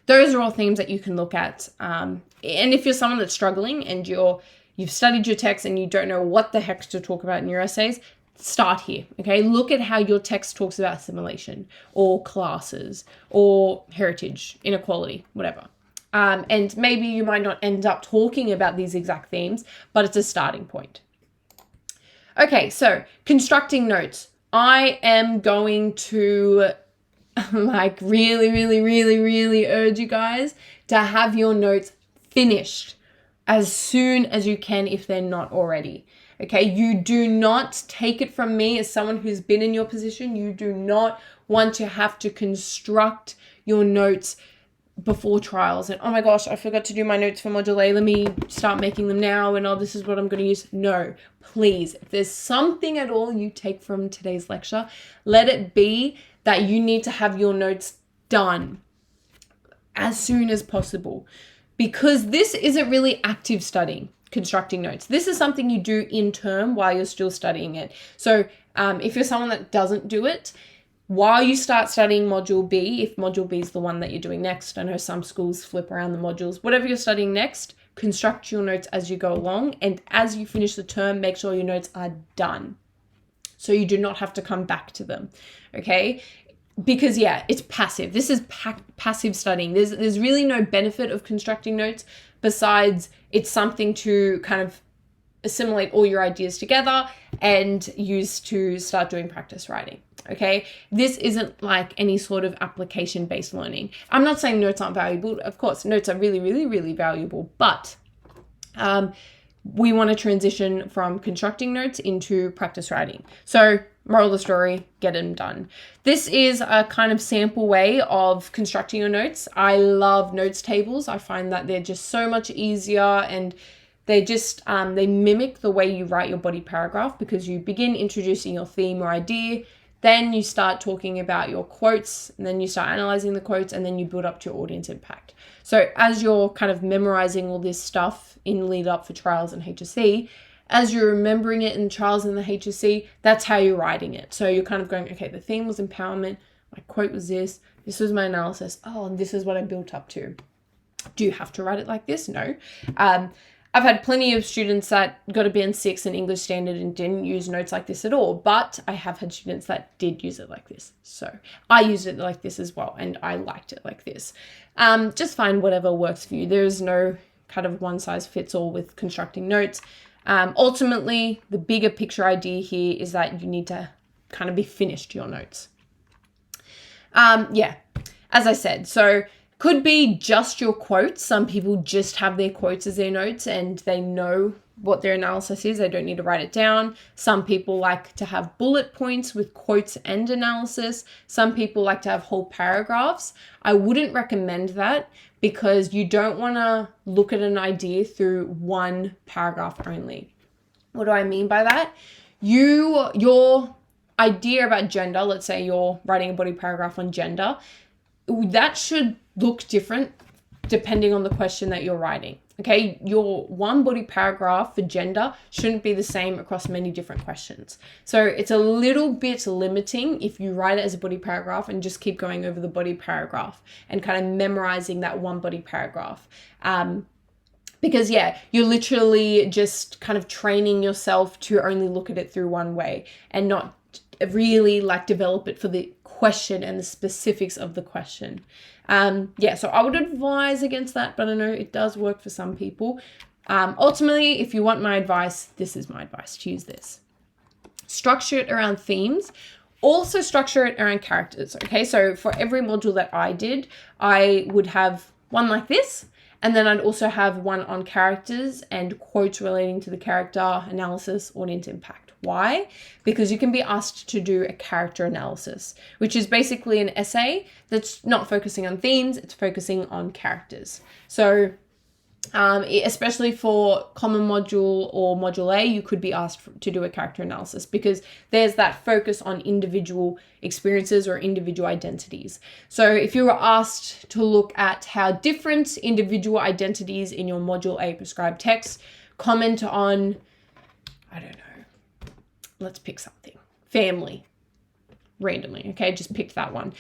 [SPEAKER 1] Those are all themes that you can look at. And if you're someone that's struggling and you've studied your text and you don't know what the heck to talk about in your essays, start here, okay? Look at how your text talks about assimilation or classes or heritage, inequality, whatever. And maybe you might not end up talking about these exact themes, but it's a starting point. Okay, so constructing notes. I am going to really urge you guys to have your notes finished as soon as you can if they're not already. Okay, you do not, take it from me as someone who's been in your position, you do not want to have to construct your notes before trials and, oh my gosh, I forgot to do my notes for module A, let me start making them now and, oh, this is what I'm going to use. No, please, if there's something at all you take from today's lecture, let it be that you need to have your notes done as soon as possible, because this isn't really active studying. Constructing notes. This is something you do in term while you're still studying it. So if you're someone that doesn't do it, while you start studying module B, if module B is the one that you're doing next, I know some schools flip around the modules, whatever you're studying next, construct your notes as you go along. And as you finish the term, make sure your notes are done, so you do not have to come back to them. Okay. Because it's passive. This is passive studying. There's really no benefit of constructing notes besides it's something to kind of assimilate all your ideas together and use to start doing practice writing. Okay. This isn't like any sort of application-based learning. I'm not saying notes aren't valuable. Of course, notes are really, really, really valuable, but we want to transition from constructing notes into practice writing. So moral of the story, get them done. This is a kind of sample way of constructing your notes. I love notes tables. I find that they're just so much easier, and they just, they mimic the way you write your body paragraph, because you begin introducing your theme or idea, then you start talking about your quotes, and then you start analyzing the quotes, and then you build up to your audience impact. So as you're kind of memorizing all this stuff in lead up for trials and HSC, as you're remembering it in trials in the HSC, that's how you're writing it. So you're kind of going, okay, the theme was empowerment, my quote was this was my analysis, and this is what I built up to. Do you have to write it like this? No. I've had plenty of students that got a Band 6 in English Standard and didn't use notes like this at all, but I have had students that did use it like this. So I used it like this as well, and I liked it like this. Just find whatever works for you. There is no kind of one size fits all with constructing notes. Ultimately, the bigger picture idea here is that you need to kind of be finished your notes. as I said, so could be just your quotes. Some people just have their quotes as their notes and they know what their analysis is. They don't need to write it down. Some people like to have bullet points with quotes and analysis. Some people like to have whole paragraphs. I wouldn't recommend that because you don't want to look at an idea through one paragraph only. What do I mean by that? Your idea about gender, let's say you're writing a body paragraph on gender, that should look different depending on the question that you're writing. Okay, your one body paragraph for gender shouldn't be the same across many different questions. So it's a little bit limiting if you write it as a body paragraph and just keep going over the body paragraph and kind of memorizing that one body paragraph. Because you're literally just kind of training yourself to only look at it through one way and not really like develop it for the question and the specifics of the question. So I would advise against that, but I know it does work for some people. Ultimately, if you want my advice, this is my advice, choose this. Structure it around themes. Also structure it around characters, okay? So for every module that I did, I would have one like this, and then I'd also have one on characters and quotes relating to the character, analysis, audience impact. Why? Because you can be asked to do a character analysis, which is basically an essay that's not focusing on themes, it's focusing on characters. So especially for common module or module A, you could be asked to do a character analysis because there's that focus on individual experiences or individual identities. So if you were asked to look at how different individual identities in your module A prescribed text, comment on, I don't know, let's pick something, family, randomly, okay, just pick that one.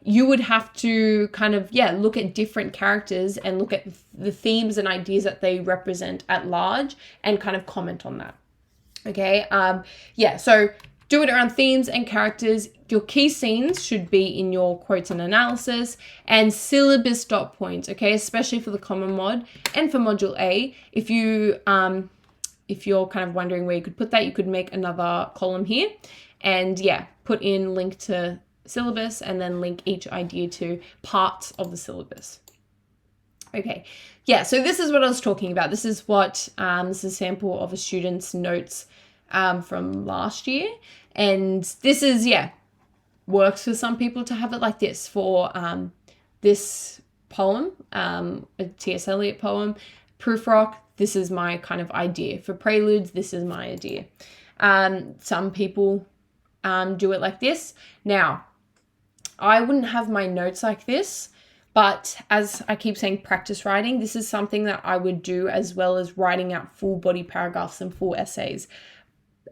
[SPEAKER 1] You would have to kind of, look at different characters and look at the themes and ideas that they represent at large and kind of comment on that, okay? So do it around themes and characters. Your key scenes should be in your quotes and analysis and syllabus dot points, okay, especially for the common mod and for module A. If you're kind of wondering where you could put that, you could make another column here and put in link to syllabus and then link each idea to parts of the syllabus. Okay, so this is what I was talking about. This is what, this is a sample of a student's notes from last year. And this is, works for some people to have it like this for this poem, a T.S. Eliot poem, Proof Rock. This is my kind of idea. For preludes, this is my idea. Some people do it like this. Now, I wouldn't have my notes like this, but as I keep saying, practice writing, this is something that I would do as well as writing out full body paragraphs and full essays.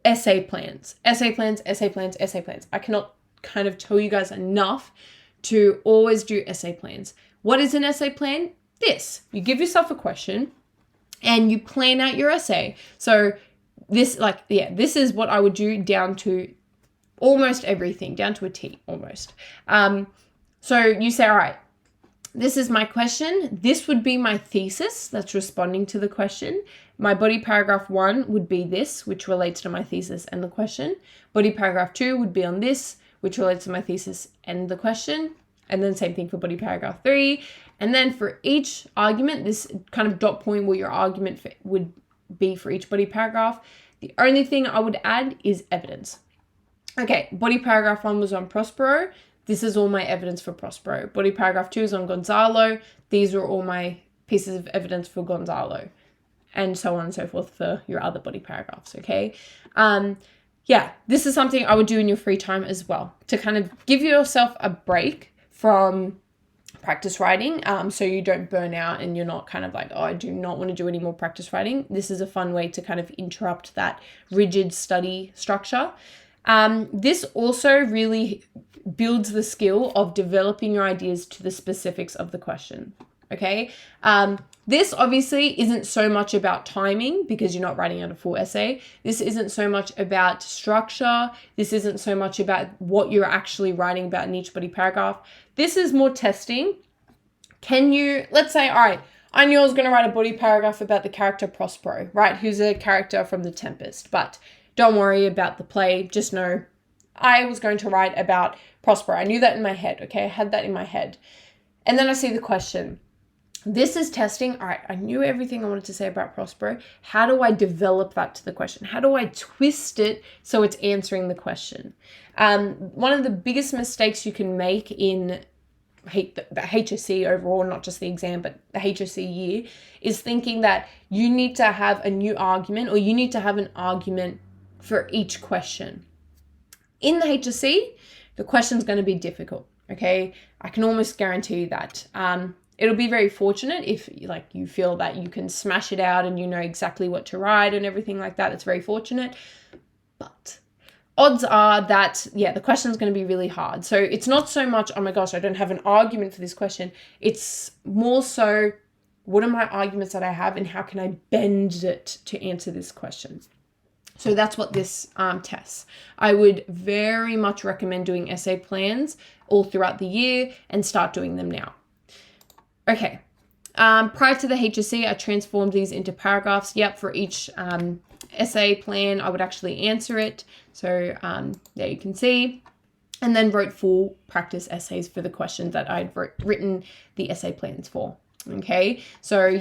[SPEAKER 1] Essay plans. I cannot kind of tell you guys enough to always do essay plans. What is an essay plan? This. You give yourself a question and you plan out your essay. So this is what I would do down to almost everything, down to a T almost. So you say, all right, this is my question. This would be my thesis that's responding to the question. My body paragraph 1 would be this, which relates to my thesis and the question. Body paragraph 2 would be on this, which relates to my thesis and the question. And then same thing for body paragraph 3. And then for each argument, this kind of dot point where your argument would be for each body paragraph. The only thing I would add is evidence. Okay, body paragraph 1 was on Prospero. This is all my evidence for Prospero. Body paragraph 2 is on Gonzalo. These are all my pieces of evidence for Gonzalo. And so on and so forth for your other body paragraphs, okay? This is something I would do in your free time as well to kind of give yourself a break from practice writing so you don't burn out and you're not kind of like, oh, I do not want to do any more practice writing. This is a fun way to kind of interrupt that rigid study structure. This also really builds the skill of developing your ideas to the specifics of the question, okay? This obviously isn't so much about timing because you're not writing out a full essay. This isn't so much about structure. This isn't so much about what you're actually writing about in each body paragraph. This is more testing. Let's say, all right, I knew I was going to write a body paragraph about the character Prospero, right? Who's a character from The Tempest, but don't worry about the play. Just know I was going to write about Prospero. I knew that in my head, okay? I had that in my head. And then I see the question. This is testing. All right, I knew everything I wanted to say about Prospero. How do I develop that to the question? How do I twist it so it's answering the question? One of the biggest mistakes you can make in the HSC overall, not just the exam, but the HSC year, is thinking that you need to have a new argument or you need to have an argument for each question. In the HSC, the question's going to be difficult, okay? I can almost guarantee you that. It'll be very fortunate if you feel that you can smash it out and you know exactly what to write and everything like that. It's very fortunate. But odds are that, the question's going to be really hard. So it's not so much, oh my gosh, I don't have an argument for this question. It's more so, what are my arguments that I have and how can I bend it to answer this question? So that's what this tests. I would very much recommend doing essay plans all throughout the year and start doing them now. Okay, prior to the HSC, I transformed these into paragraphs. Yep, for each essay plan, I would actually answer it. So there you can see. And then wrote full practice essays for the questions that I'd written the essay plans for. Okay, so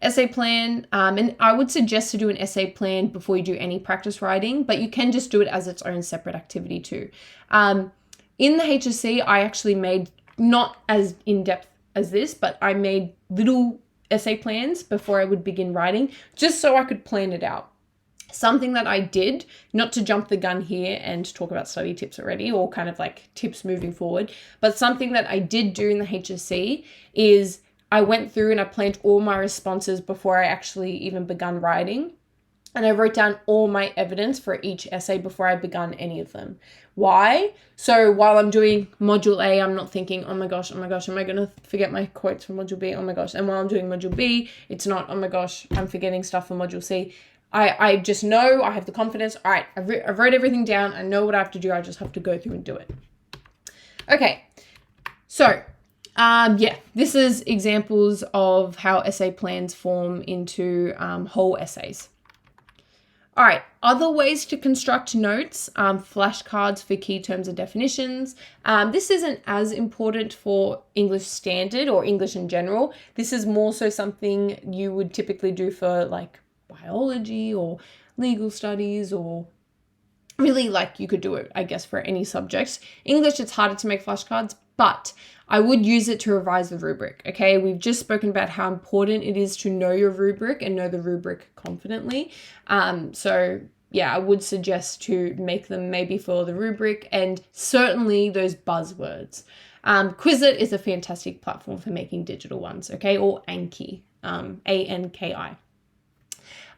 [SPEAKER 1] essay plan. And I would suggest to do an essay plan before you do any practice writing, but you can just do it as its own separate activity too. In the HSC, I actually made, not as in-depth as this, but I made little essay plans before I would begin writing, just so I could plan it out. Something that I did, not to jump the gun here and talk about study tips already, or kind of like tips moving forward, but something that I did do in the HSC is I went through and I planned all my responses before I actually even begun writing. And I wrote down all my evidence for each essay before I begun any of them. Why? So while I'm doing module A, I'm not thinking, oh my gosh, am I going to forget my quotes from module B? Oh my gosh. And while I'm doing module B, it's not, oh my gosh, I'm forgetting stuff from module C. I just know, I have the confidence. All right, I wrote everything down. I know what I have to do. I just have to go through and do it. Okay, so this is examples of how essay plans form into whole essays. All right, other ways to construct notes, flashcards for key terms and definitions. This isn't as important for English standard or English in general. This is more so something you would typically do for like biology or legal studies, or really you could do it, I guess, for any subjects. English, it's harder to make flashcards, but I would use it to revise the rubric, okay? We've just spoken about how important it is to know your rubric and know the rubric confidently. I would suggest to make them maybe for the rubric and certainly those buzzwords. Quizlet is a fantastic platform for making digital ones, okay? Or Anki, A-N-K-I.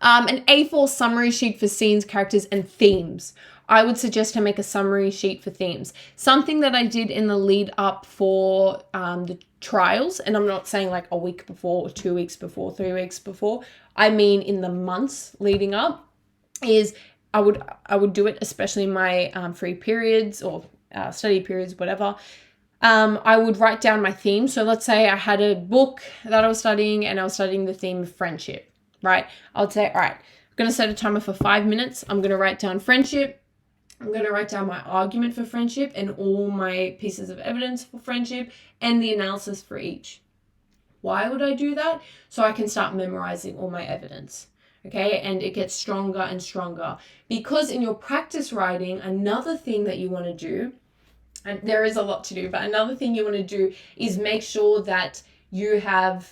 [SPEAKER 1] An A4 summary sheet for scenes, characters, and themes. I would suggest to make a summary sheet for themes. Something that I did in the lead up for the trials, and I'm not saying like a week before or 2 weeks before, 3 weeks before, I mean in the months leading up, is I would do it, especially in my free periods or study periods, whatever. I would write down my theme. So let's say I had a book that I was studying and I was studying the theme of friendship, right? I would say, all right, I'm going to set a timer for 5 minutes. I'm going to write down friendship. I'm going to write down my argument for friendship and all my pieces of evidence for friendship and the analysis for each. Why would I do that? So I can start memorizing all my evidence, okay? And it gets stronger and stronger. Because in your practice writing, another thing that you want to do, and there is a lot to do, but another thing you want to do is make sure that you're able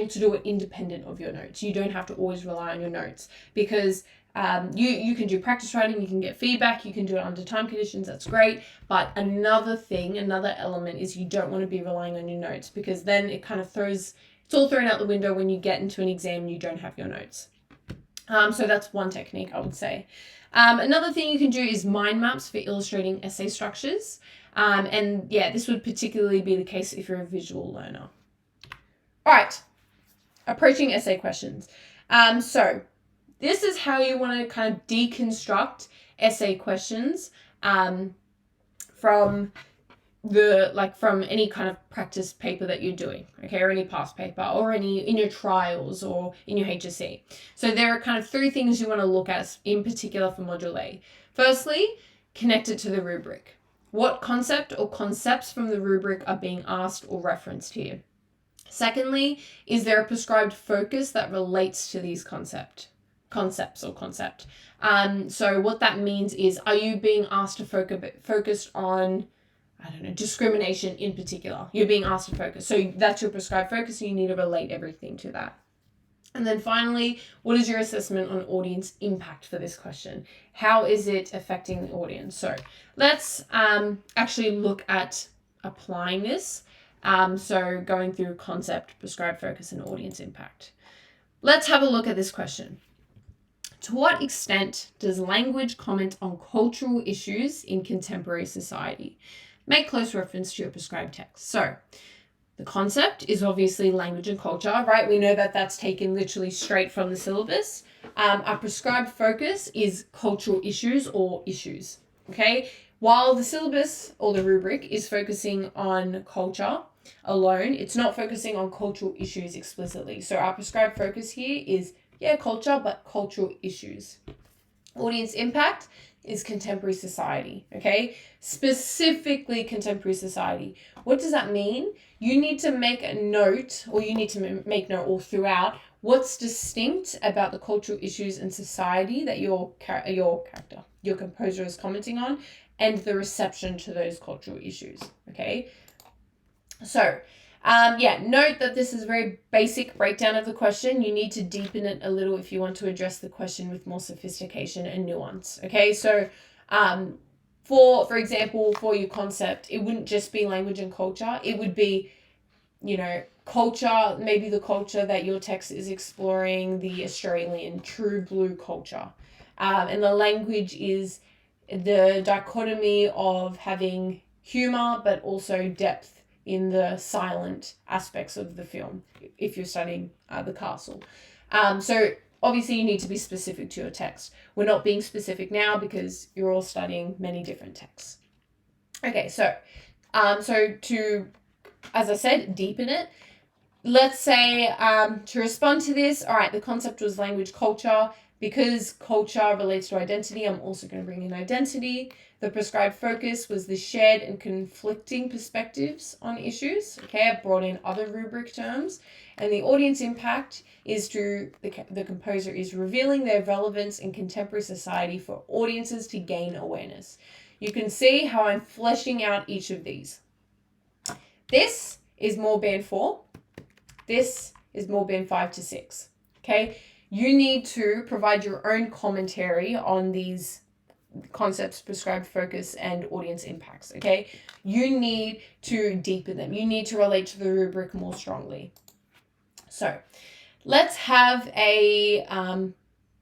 [SPEAKER 1] to do it independent of your notes. You don't have to always rely on your notes, because you can do practice writing, you can get feedback, you can do it under time conditions, that's great. But another element is you don't want to be relying on your notes, because then it kind of it's all thrown out the window when you get into an exam and you don't have your notes. So that's one technique I would say. Another thing you can do is mind maps for illustrating essay structures. This would particularly be the case if you're a visual learner. All right, approaching essay questions. So this is how you want to kind of deconstruct essay questions from any kind of practice paper that you're doing, okay, or any past paper, or any in your trials or in your HSC. So there are kind of 3 things you want to look at in particular for Module A. Firstly, connect it to the rubric. What concept or concepts from the rubric are being asked or referenced here? Secondly, is there a prescribed focus that relates to these concepts or concept? So what that means is, are you being asked to focus on, I don't know, discrimination in particular? You're being asked to focus. So that's your prescribed focus, and you need to relate everything to that. And then finally, what is your assessment on audience impact for this question? How is it affecting the audience? So let's actually look at applying this. So going through concept, prescribed focus, and audience impact. Let's have a look at this question. To what extent does language comment on cultural issues in contemporary society? Make close reference to your prescribed text. So the concept is obviously language and culture, right? We know that that's taken literally straight from the syllabus. Our prescribed focus is cultural issues or issues, okay? While the syllabus or the rubric is focusing on culture alone, it's not focusing on cultural issues explicitly. So our prescribed focus here is, culture, but cultural issues. Audience impact is contemporary society, okay? Specifically contemporary society. What does that mean? You need to make a note, or you need to make note all throughout, what's distinct about the cultural issues in society that your composer is commenting on, and the reception to those cultural issues, okay? So, note that this is a very basic breakdown of the question. You need to deepen it a little if you want to address the question with more sophistication and nuance, okay? So, for example, for your concept, it wouldn't just be language and culture. It would be, culture, maybe the culture that your text is exploring, the Australian true blue culture. And the language is the dichotomy of having humor, but also depth in the silent aspects of the film, if you're studying the castle. So obviously you need to be specific to your text. We're not being specific now because you're all studying many different texts. Okay, so to, as I said, deepen it, let's say to respond to this, all right, the concept was language, culture. Because culture relates to identity, I'm also going to bring in identity. The prescribed focus was the shared and conflicting perspectives on issues. Okay, I've brought in other rubric terms. And the audience impact is the composer is revealing their relevance in contemporary society for audiences to gain awareness. You can see how I'm fleshing out each of these. This is more band 4. This is more band 5 to 6. Okay. You need to provide your own commentary on these concepts, prescribed focus, and audience impacts, okay? You need to deepen them. You need to relate to the rubric more strongly. So let's have a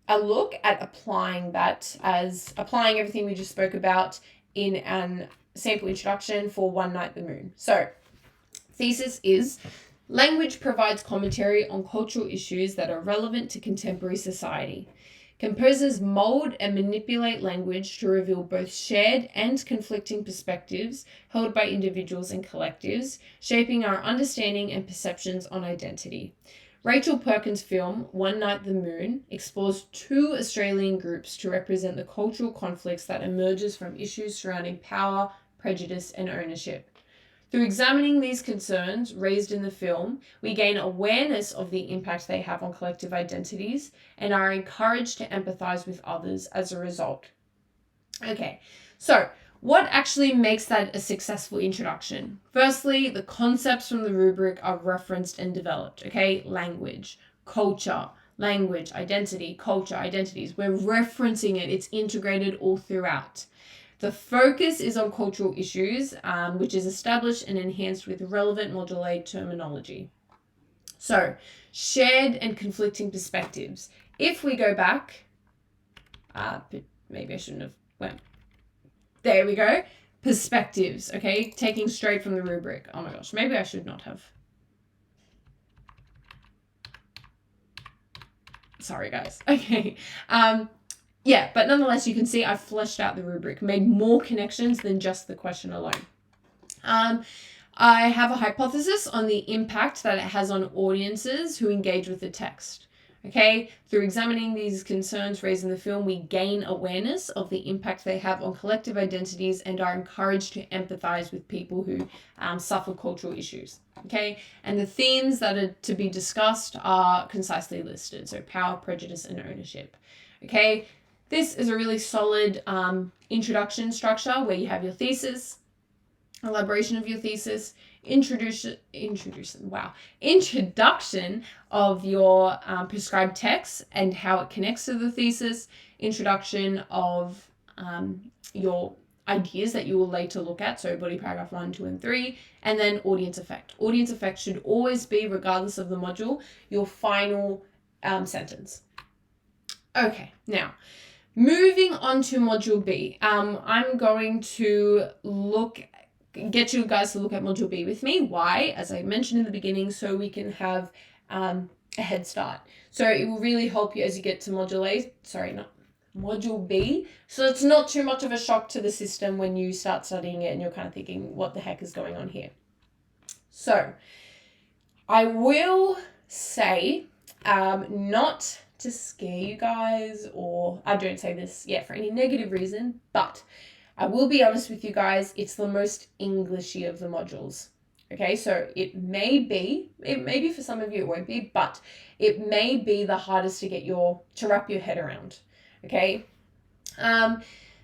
[SPEAKER 1] look at applying everything we just spoke about in an sample introduction for One Night the Moon. So thesis is, language provides commentary on cultural issues that are relevant to contemporary society. Composers mold and manipulate language to reveal both shared and conflicting perspectives held by individuals and collectives, shaping our understanding and perceptions on identity. Rachel Perkins' film, One Night the Moon, explores 2 Australian groups to represent the cultural conflicts that emerges from issues surrounding power, prejudice, and ownership. Through examining these concerns raised in the film, we gain awareness of the impact they have on collective identities and are encouraged to empathize with others as a result. Okay, so what actually makes that a successful introduction? Firstly, the concepts from the rubric are referenced and developed, okay? Language, culture, language, identity, culture, identities. We're referencing it. It's integrated all throughout. The focus is on cultural issues, which is established and enhanced with relevant modulated terminology. So, shared and conflicting perspectives. If we go back, maybe I shouldn't have went. There we go. Perspectives, okay? Taking straight from the rubric. Oh my gosh, maybe I should not have. Sorry, guys. Okay. But nonetheless, you can see I've fleshed out the rubric, made more connections than just the question alone. I have a hypothesis on the impact that it has on audiences who engage with the text. Okay, through examining these concerns raised in the film, we gain awareness of the impact they have on collective identities and are encouraged to empathize with people who suffer cultural issues. Okay, and the themes that are to be discussed are concisely listed. So power, prejudice, and ownership. Okay, this is a really solid introduction structure where you have your thesis, elaboration of your thesis, introduction of your prescribed text and how it connects to the thesis, introduction of your ideas that you will later look at, so body paragraph 1, 2, and 3, and then audience effect. Audience effect should always be, regardless of the module, your final sentence. Okay, now moving on to module B. I'm going to get you guys to look at module B with me. Why? As I mentioned in the beginning, so we can have a head start. So it will really help you as you get to module B. So it's not too much of a shock to the system when you start studying it and you're kind of thinking, what the heck is going on here? So I will say, not to scare you guys, or I don't say this for any negative reason, but I will be honest with you guys, it's the most Englishy of the modules. Okay, so it may be for some of you it won't be, but it may be the hardest to wrap your head around. Okay.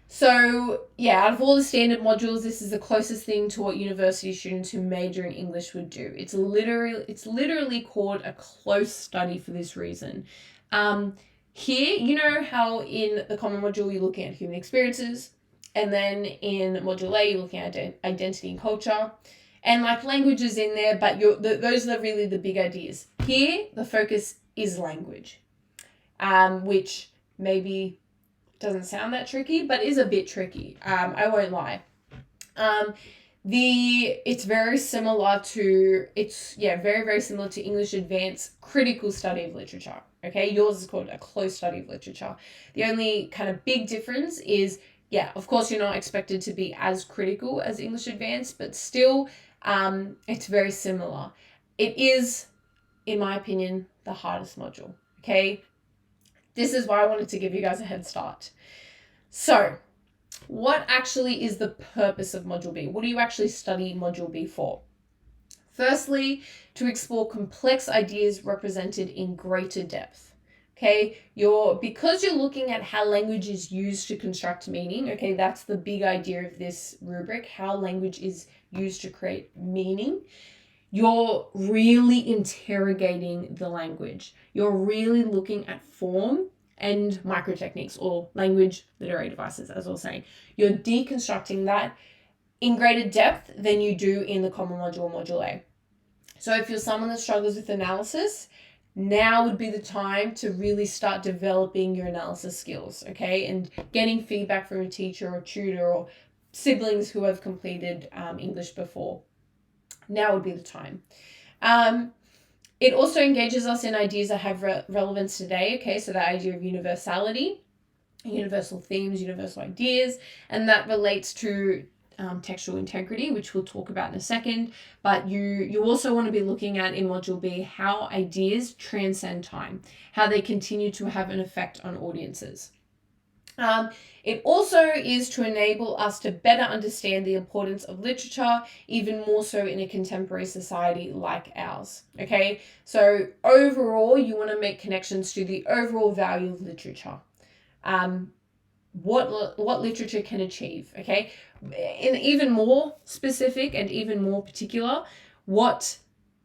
[SPEAKER 1] So yeah, out of all the standard modules, this is the closest thing to what university students who major in English would do. It's literally called a close study for this reason. Here, you know how in the common module you're looking at human experiences, and then in module A you're looking at identity and culture, and like language is in there, but those are really the big ideas. Here, the focus is language, which maybe doesn't sound that tricky, but is a bit tricky. I won't lie. It's very similar to very similar to English Advanced Critical Study of Literature. Okay, yours is called a close study of literature. The only kind of big difference is, of course, you're not expected to be as critical as English Advanced, but still, it's very similar. It is, in my opinion, the hardest module. Okay, this is why I wanted to give you guys a head start. So, what actually is the purpose of Module B? What do you actually study Module B for? Firstly, to explore complex ideas represented in greater depth. Okay, because you're looking at how language is used to construct meaning. Okay, that's the big idea of this rubric, how language is used to create meaning. You're really interrogating the language. You're really looking at form and microtechniques, or language literary devices, as I was saying. You're deconstructing that in greater depth than you do in the common module, Module A. So if you're someone that struggles with analysis, now would be the time to really start developing your analysis skills, okay? And getting feedback from a teacher or tutor or siblings who have completed English before. Now would be the time. It also engages us in ideas that have relevance today, okay? So that idea of universality, universal themes, universal ideas, and that relates to textual integrity, which we'll talk about in a second. But you also want to be looking at in Module B how ideas transcend time, how they continue to have an effect on audiences. It also is to enable us to better understand the importance of literature, even more so in a contemporary society like ours. Okay, so overall, you want to make connections to the overall value of literature. What literature can achieve, okay? In even more specific and even more particular, what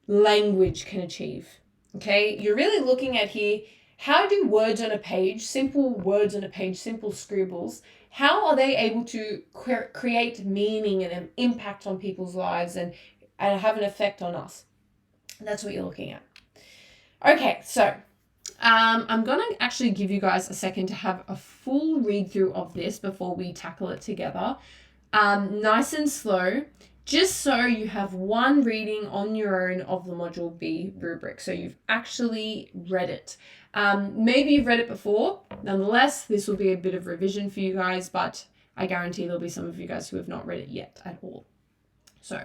[SPEAKER 1] language can achieve, okay? You're really looking at here, how do words on a page, simple words on a page, simple scribbles, how are they able to create meaning and an impact on people's lives and have an effect on us? That's what you're looking at. Okay, so I'm going to actually give you guys a second to have a full read through of this before we tackle it together. Nice and slow, just so you have one reading on your own of the Module B rubric. So you've actually read it. Maybe you've read it before. Nonetheless, this will be a bit of revision for you guys, but I guarantee there'll be some of you guys who have not read it yet at all. So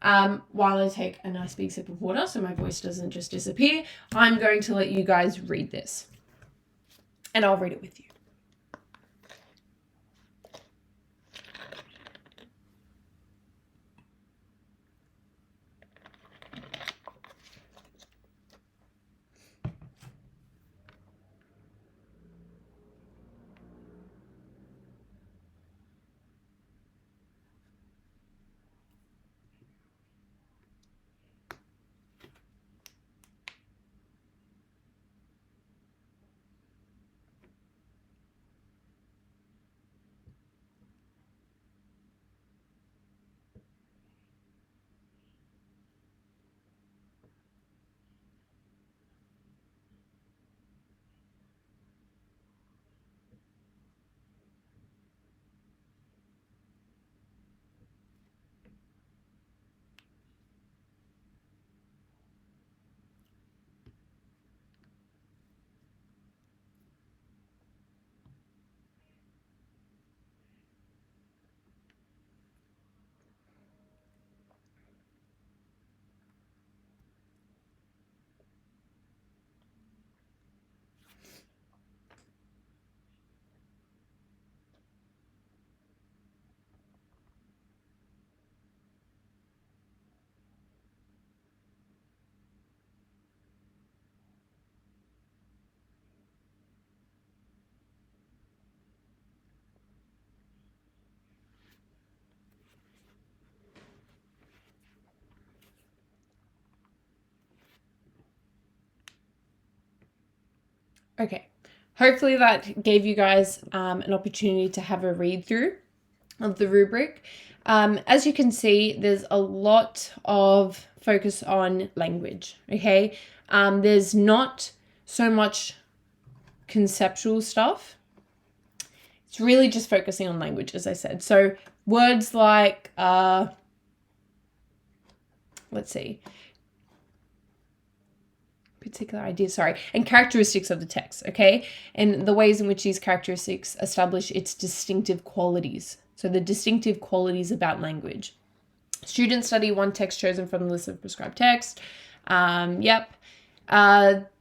[SPEAKER 1] While I take a nice big sip of water so my voice doesn't just disappear, I'm going to let you guys read this. And I'll read it with you. Okay, hopefully that gave you guys an opportunity to have a read through of the rubric. As you can see, there's a lot of focus on language, okay? There's not so much conceptual stuff. It's really just focusing on language, as I said. So words like, let's see, particular ideas, and characteristics of the text, okay? And the ways in which these characteristics establish its distinctive qualities. So the distinctive qualities about language. Students study one text chosen from the list of prescribed text.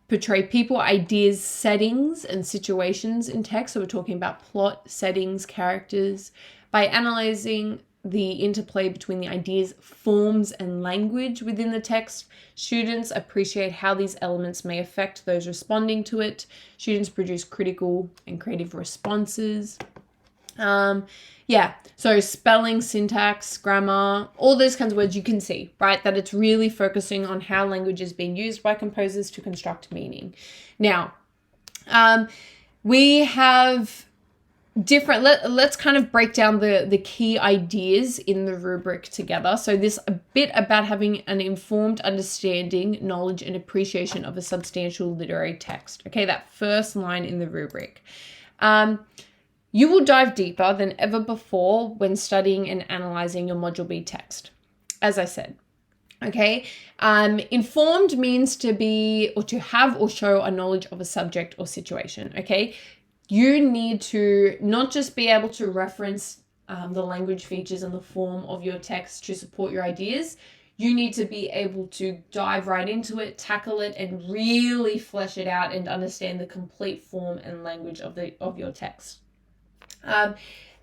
[SPEAKER 1] Portray people, ideas, settings, and situations in text. So we're talking about plot, settings, characters. By analyzing the interplay between the ideas, forms, and language within the text, students appreciate how these elements may affect those responding to it. Students produce critical and creative responses. So spelling, syntax, grammar, all those kinds of words you can see, right? That it's really focusing on how language is being used by composers to construct meaning. Now, we have different, let's kind of break down the key ideas in the rubric together. So this a bit about having an informed understanding, knowledge, and appreciation of a substantial literary text. Okay, that first line in the rubric. You will dive deeper than ever before when studying and analyzing your Module B text, as I said. Okay, informed means to be or to have or show a knowledge of a subject or situation. Okay, you need to not just be able to reference the language features and the form of your text to support your ideas. You need to be able to dive right into it, tackle it, and really flesh it out and understand the complete form and language of your text.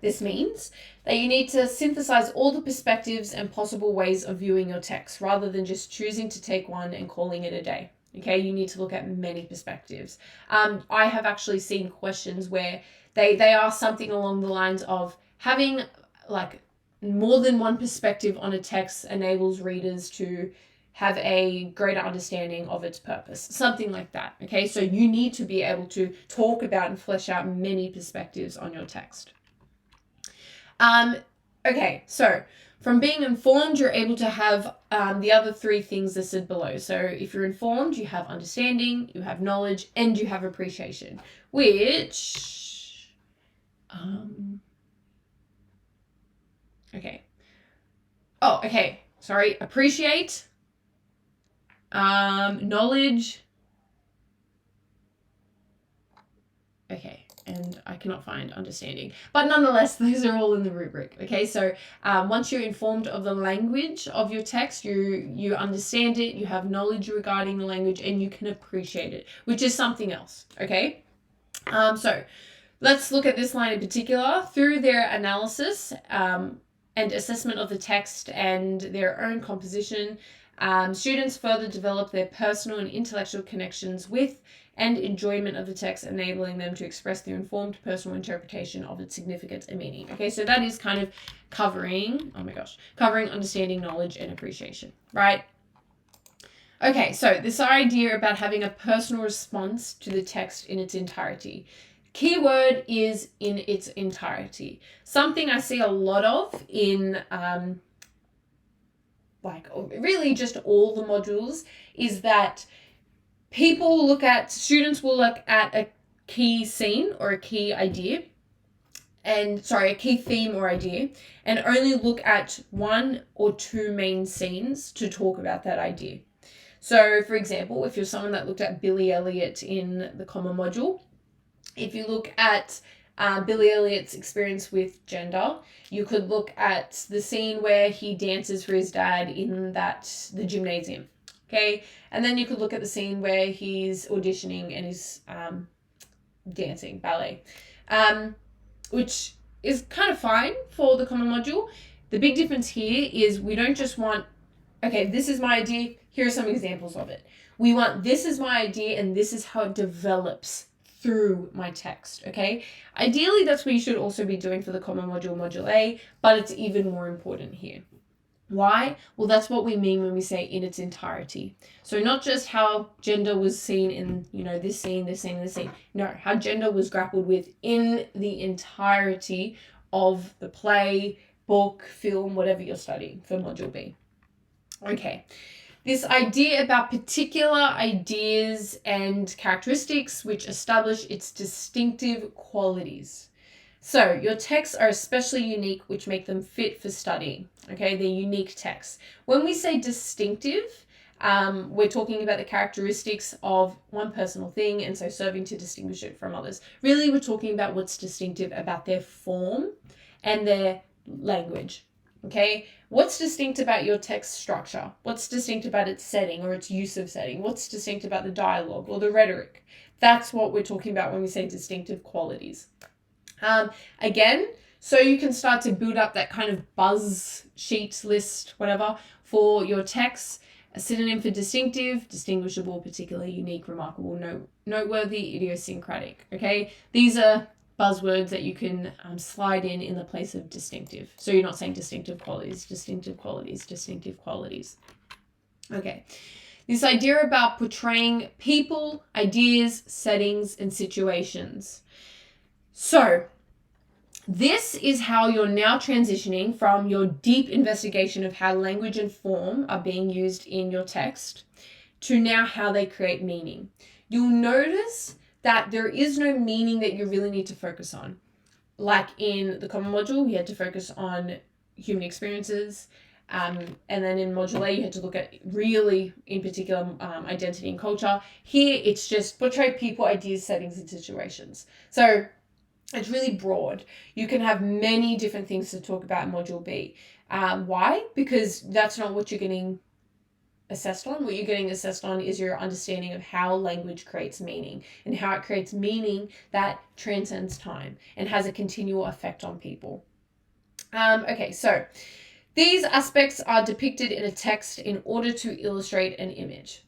[SPEAKER 1] This means that you need to synthesize all the perspectives and possible ways of viewing your text rather than just choosing to take one and calling it a day. Okay, you need to look at many perspectives. I have actually seen questions where they ask something along the lines of having like more than one perspective on a text enables readers to have a greater understanding of its purpose, something like that. Okay, so you need to be able to talk about and flesh out many perspectives on your text. Okay, so from being informed, you're able to have the other three things listed below. So if you're informed, you have understanding, you have knowledge, and you have appreciation, which, appreciate, knowledge, and I cannot find understanding. But nonetheless, those are all in the rubric. Okay, so once you're informed of the language of your text, you understand it, you have knowledge regarding the language, and you can appreciate it, which is something else. Okay, so let's look at this line in particular. Through their analysis and assessment of the text and their own composition, students further develop their personal and intellectual connections with and enjoyment of the text, enabling them to express their informed personal interpretation of its significance and meaning. Okay, so that is kind of covering understanding, knowledge, and appreciation, right? Okay, so this idea about having a personal response to the text in its entirety. Keyword is in its entirety. Something I see a lot of in like really just all the modules is that students will look at a key scene or a key idea a key theme or idea, and only look at one or two main scenes to talk about that idea. So, for example, if you're someone that looked at Billy Elliot in the Common Module, if you look at Billy Elliot's experience with gender, you could look at the scene where he dances for his dad in the gymnasium. Okay, and then you could look at the scene where he's auditioning and he's dancing ballet, which is kind of fine for the Common Module. The big difference here is we don't just want, okay, this is my idea, here are some examples of it. We want, this is my idea and this is how it develops through my text, okay? Ideally, that's what you should also be doing for the Common Module, Module A, but it's even more important here. Why? Well, that's what we mean when we say in its entirety. So not just how gender was seen in, this scene, this scene, this scene. No, how gender was grappled with in the entirety of the play, book, film, whatever you're studying for Module B. Okay. This idea about particular ideas and characteristics which establish its distinctive qualities. So your texts are especially unique, which make them fit for studying. Okay, they're unique texts. When we say distinctive, we're talking about the characteristics of one personal thing, and so serving to distinguish it from others. Really, we're talking about what's distinctive about their form and their language. Okay, what's distinct about your text structure? What's distinct about its setting or its use of setting? What's distinct about the dialogue or the rhetoric? That's what we're talking about when we say distinctive qualities. Again, so you can start to build up that kind of buzz sheet list, whatever, for your texts. A synonym for distinctive, distinguishable, particular, unique, remarkable, noteworthy, idiosyncratic. Okay, these are buzzwords that you can slide in the place of distinctive. So you're not saying distinctive qualities, distinctive qualities, distinctive qualities. Okay. This idea about portraying people, ideas, settings, and situations. So this is how you're now transitioning from your deep investigation of how language and form are being used in your text to now how they create meaning. You'll notice that there is no meaning that you really need to focus on. Like in the Common Module, we had to focus on human experiences. And then in Module A, you had to look at really, in particular, identity and culture. Here, it's just portray people, ideas, settings, and situations. So it's really broad. You can have many different things to talk about in Module B. Why? Because that's not what you're getting assessed on. What you're getting assessed on is your understanding of how language creates meaning and how it creates meaning that transcends time and has a continual effect on people. Okay, so these aspects are depicted in a text in order to illustrate an image.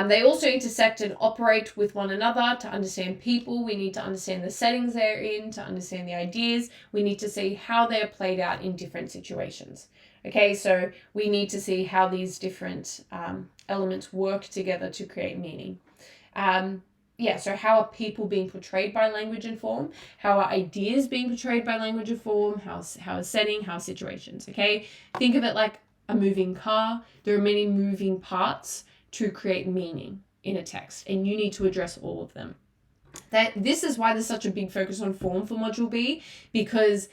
[SPEAKER 1] They also intersect and operate with one another. To understand people, we need to understand the settings they're in. To understand the ideas, we need to see how they are played out in different situations. Okay, so we need to see how these different elements work together to create meaning. So how are people being portrayed by language and form? How are ideas being portrayed by language and form? How is setting? How are situations? Okay, think of it like a moving car. There are many moving parts to create meaning in a text, and you need to address all of them. This is why there's such a big focus on form for Module B, because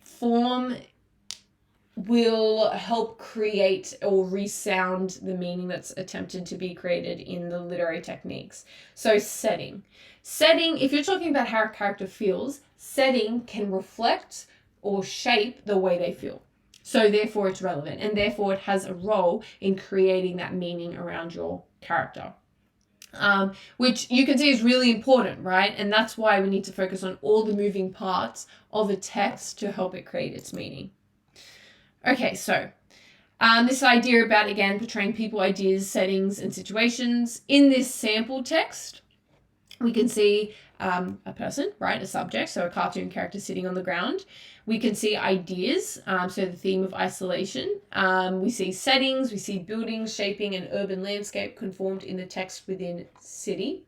[SPEAKER 1] form, will help create or resound the meaning that's attempted to be created in the literary techniques. So setting. Setting, if you're talking about how a character feels, setting can reflect or shape the way they feel. So therefore it's relevant, and therefore it has a role in creating that meaning around your character. Which you can see is really important, right? And that's why we need to focus on all the moving parts of a text to help it create its meaning. Okay, so this idea about, again, portraying people, ideas, settings, and situations. In this sample text, we can see a person, right, a subject, so a cartoon character sitting on the ground. We can see ideas, so the theme of isolation. We see settings, we see buildings, shaping an urban landscape conformed in the text within city.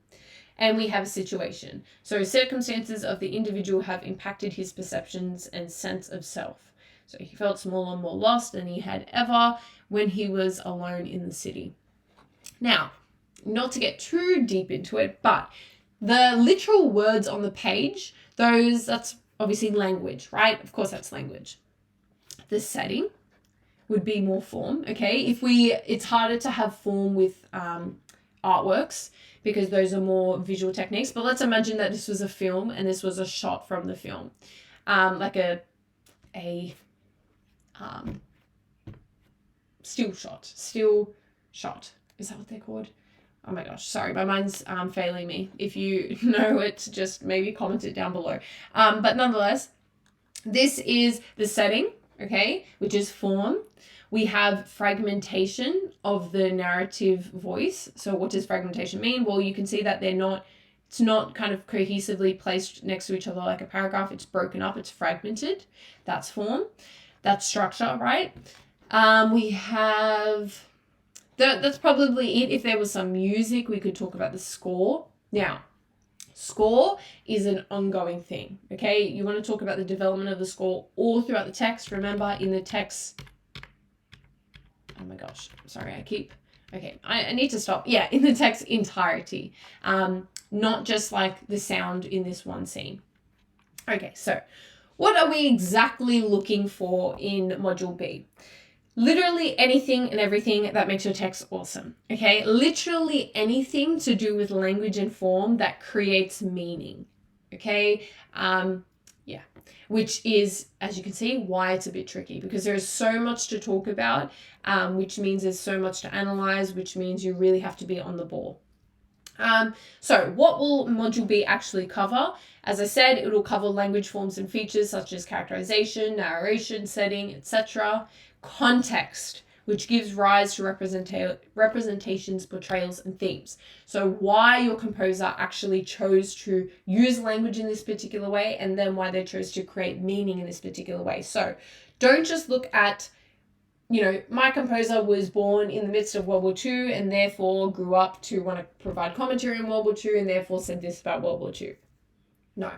[SPEAKER 1] And we have a situation. So circumstances of the individual have impacted his perceptions and sense of self. So he felt smaller and more lost than he had ever when he was alone in the city. Now, not to get too deep into it, but the literal words on the page, that's obviously language, right? Of course, that's language. The setting would be more form, okay? It's harder to have form with artworks because those are more visual techniques. But let's imagine that this was a film and this was a shot from the film, like a still shot. Is that what they're called? Oh my gosh, sorry, my mind's failing me. If you know it, just maybe comment it down below. But nonetheless, this is the setting, okay, which is form. We have fragmentation of the narrative voice. So what does fragmentation mean? Well, you can see that it's not kind of cohesively placed next to each other like a paragraph. It's broken up, it's fragmented. That's form. That's structure, right? We have... That's probably it. If there was some music, we could talk about the score. Now, score is an ongoing thing, okay? You want to talk about the development of the score all throughout the text. Remember, in the text... Oh my gosh, sorry, I need to stop. Yeah, in the text entirety, not just like the sound in this one scene. Okay, so what are we exactly looking for in Module B? Literally anything and everything that makes your text awesome, okay? Literally anything to do with language and form that creates meaning, okay? Yeah, which is, as you can see, why it's a bit tricky, because there's so much to talk about, which means there's so much to analyze, which means you really have to be on the ball. So what will Module B actually cover? As I said, it will cover language forms and features such as characterization, narration, setting, etc. Context, which gives rise to representations, portrayals, and themes. So why your composer actually chose to use language in this particular way, and then why they chose to create meaning in this particular way. So don't just look at, my composer was born in the midst of World War II and therefore grew up to want to provide commentary on World War II and therefore said this about World War II. No.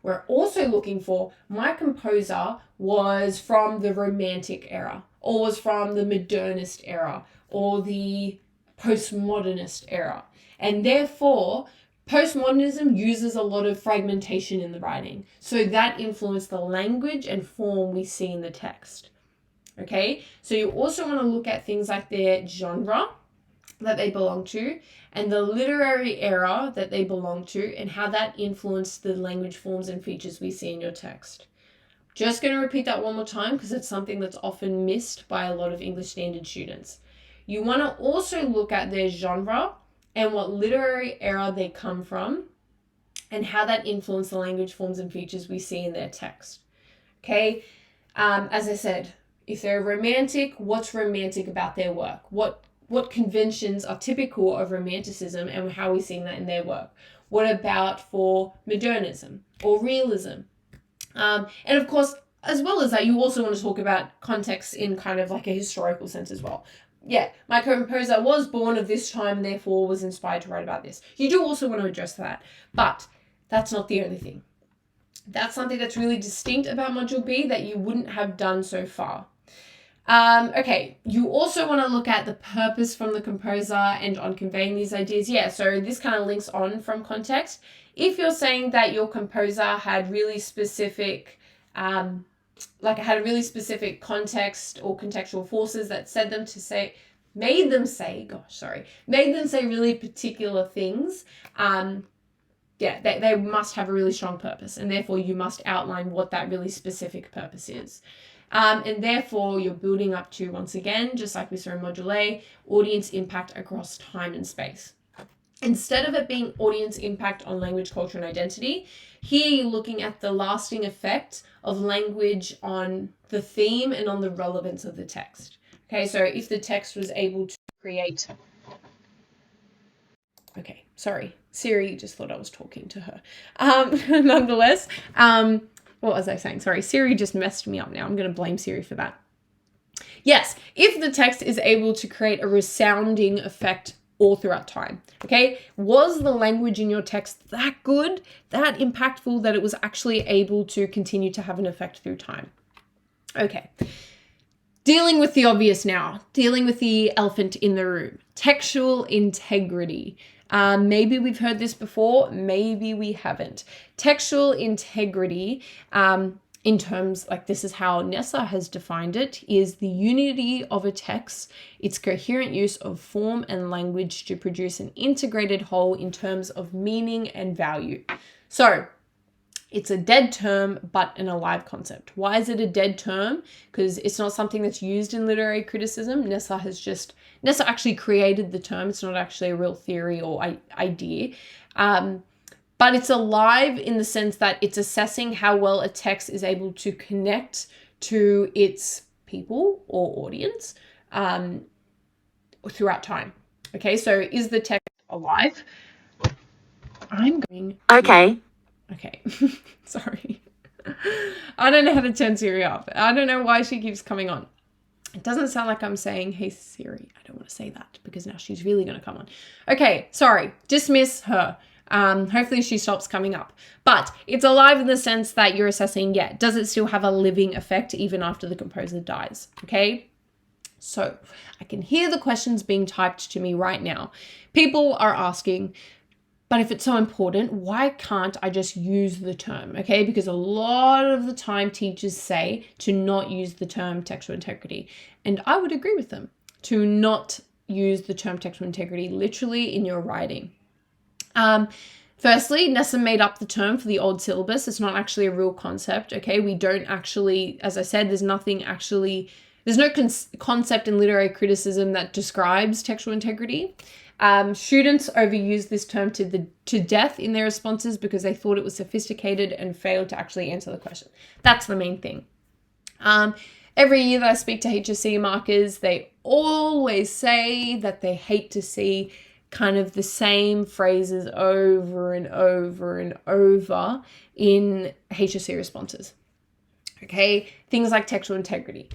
[SPEAKER 1] We're also looking for, my composer was from the Romantic era, or was from the Modernist era, or the Postmodernist era. And therefore, postmodernism uses a lot of fragmentation in the writing. So that influenced the language and form we see in the text. Okay, so you also want to look at things like their genre that they belong to and the literary era that they belong to and how that influenced the language forms and features we see in your text. Just going to repeat that one more time because it's something that's often missed by a lot of English standard students. You want to also look at their genre and what literary era they come from and how that influenced the language forms and features we see in their text. Okay, as I said, if they're romantic, what's romantic about their work? What conventions are typical of romanticism and how we're seeing that in their work? What about for modernism or realism? And of course, as well as that, you also want to talk about context in kind of like a historical sense as well. Yeah, my composer was born of this time, therefore was inspired to write about this. You do also want to address that, but that's not the only thing. That's something that's really distinct about Module B that you wouldn't have done so far. Okay, you also want to look at the purpose from the composer and on conveying these ideas. Yeah, so this kind of links on from context. If you're saying that your composer had really specific like it had a really specific context or contextual forces that made them say really particular things, they must have a really strong purpose, and therefore you must outline what that really specific purpose is. And therefore you're building up to, once again, just like we saw in Module A, audience impact across time and space. Instead of it being audience impact on language, culture, and identity, here you're looking at the lasting effect of language on the theme and on the relevance of the text. Okay, so if the text was able to create... Okay, sorry, Siri just thought I was talking to her. Nonetheless, what was I saying? Sorry, Siri just messed me up now. I'm going to blame Siri for that. Yes, if the text is able to create a resounding effect all throughout time. Okay, was the language in your text that good, that impactful, that it was actually able to continue to have an effect through time? Okay, dealing with the obvious now, dealing with the elephant in the room, textual integrity. Maybe we've heard this before, maybe we haven't. Textual integrity, in terms, like this is how Nessa has defined it, is the unity of a text, its coherent use of form and language to produce an integrated whole in terms of meaning and value. So it's a dead term, but an alive concept. Why is it a dead term? Because it's not something that's used in literary criticism. Nessa actually created the term. It's not actually a real theory or idea. But it's alive in the sense that it's assessing how well a text is able to connect to its people or audience throughout time. Okay, so is the text alive? I'm going... Okay. Sorry. I don't know how to turn Siri off. I don't know why she keeps coming on. It doesn't sound like I'm saying, hey Siri. I don't want to say that because now she's really going to come on. Okay, sorry. Dismiss her. Hopefully she stops coming up. But it's alive in the sense that you're assessing, does it still have a living effect even after the composer dies? Okay? So I can hear the questions being typed to me right now. People are asking, but if it's so important, why can't I just use the term? Okay, because a lot of the time teachers say to not use the term textual integrity. And I would agree with them to not use the term textual integrity literally in your writing. Firstly, Nessa made up the term for the old syllabus. It's not actually a real concept, okay? We don't actually, as I said, there's no concept in literary criticism that describes textual integrity. Students overused this term to death in their responses because they thought it was sophisticated and failed to actually answer the question. That's the main thing. Every year that I speak to HSC markers, they always say that they hate to see kind of the same phrases over and over and over in HSC responses. Okay, things like textual integrity.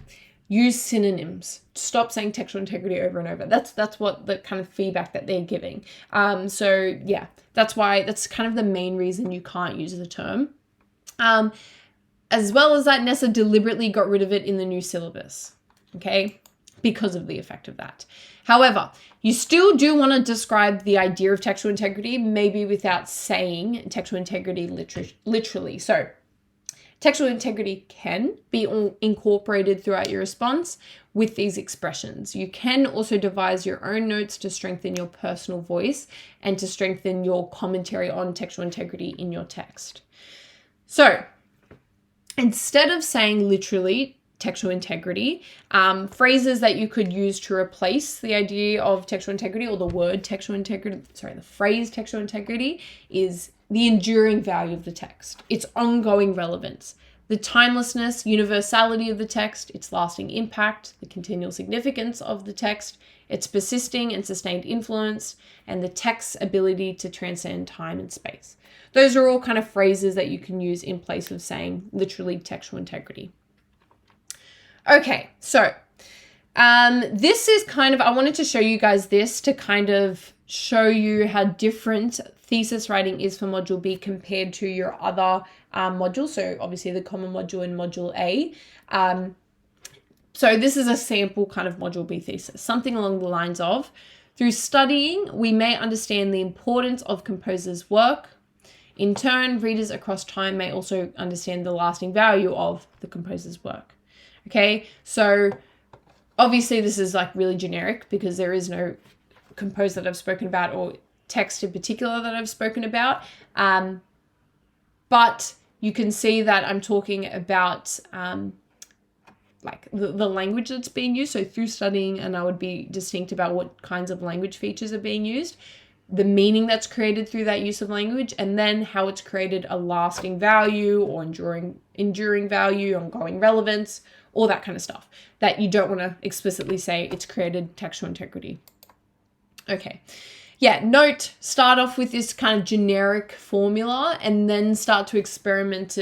[SPEAKER 1] Use synonyms. Stop saying textual integrity over and over. That's what the kind of feedback that they're giving. So yeah, that's kind of the main reason you can't use the term. As well as that, Nessa deliberately got rid of it in the new syllabus. Okay, because of the effect of that. However, you still do want to describe the idea of textual integrity, maybe without saying textual integrity literally. So textual integrity can be incorporated throughout your response with these expressions. You can also devise your own notes to strengthen your personal voice and to strengthen your commentary on textual integrity in your text. So instead of saying literally textual integrity, phrases that you could use to replace the idea of textual integrity or the word textual integrity, the phrase textual integrity is the enduring value of the text, its ongoing relevance, the timelessness, universality of the text, its lasting impact, the continual significance of the text, its persisting and sustained influence, and the text's ability to transcend time and space. Those are all kind of phrases that you can use in place of saying literally textual integrity. Okay, so this is kind of, I wanted to show you guys this to kind of show you how different thesis writing is for Module B compared to your other modules. So obviously the common module and Module A. So this is a sample kind of Module B thesis, something along the lines of, through studying, we may understand the importance of composers' work. In turn, readers across time may also understand the lasting value of the composer's work. Okay, so obviously this is like really generic because there is no composer that I've spoken about or text in particular that I've spoken about. But you can see that I'm talking about like the language that's being used. So through studying, and I would be distinct about what kinds of language features are being used, the meaning that's created through that use of language, and then how it's created a lasting value or enduring value, ongoing relevance, all that kind of stuff that you don't want to explicitly say it's created textual integrity. Okay. Yeah, start off with this kind of generic formula and then start to experiment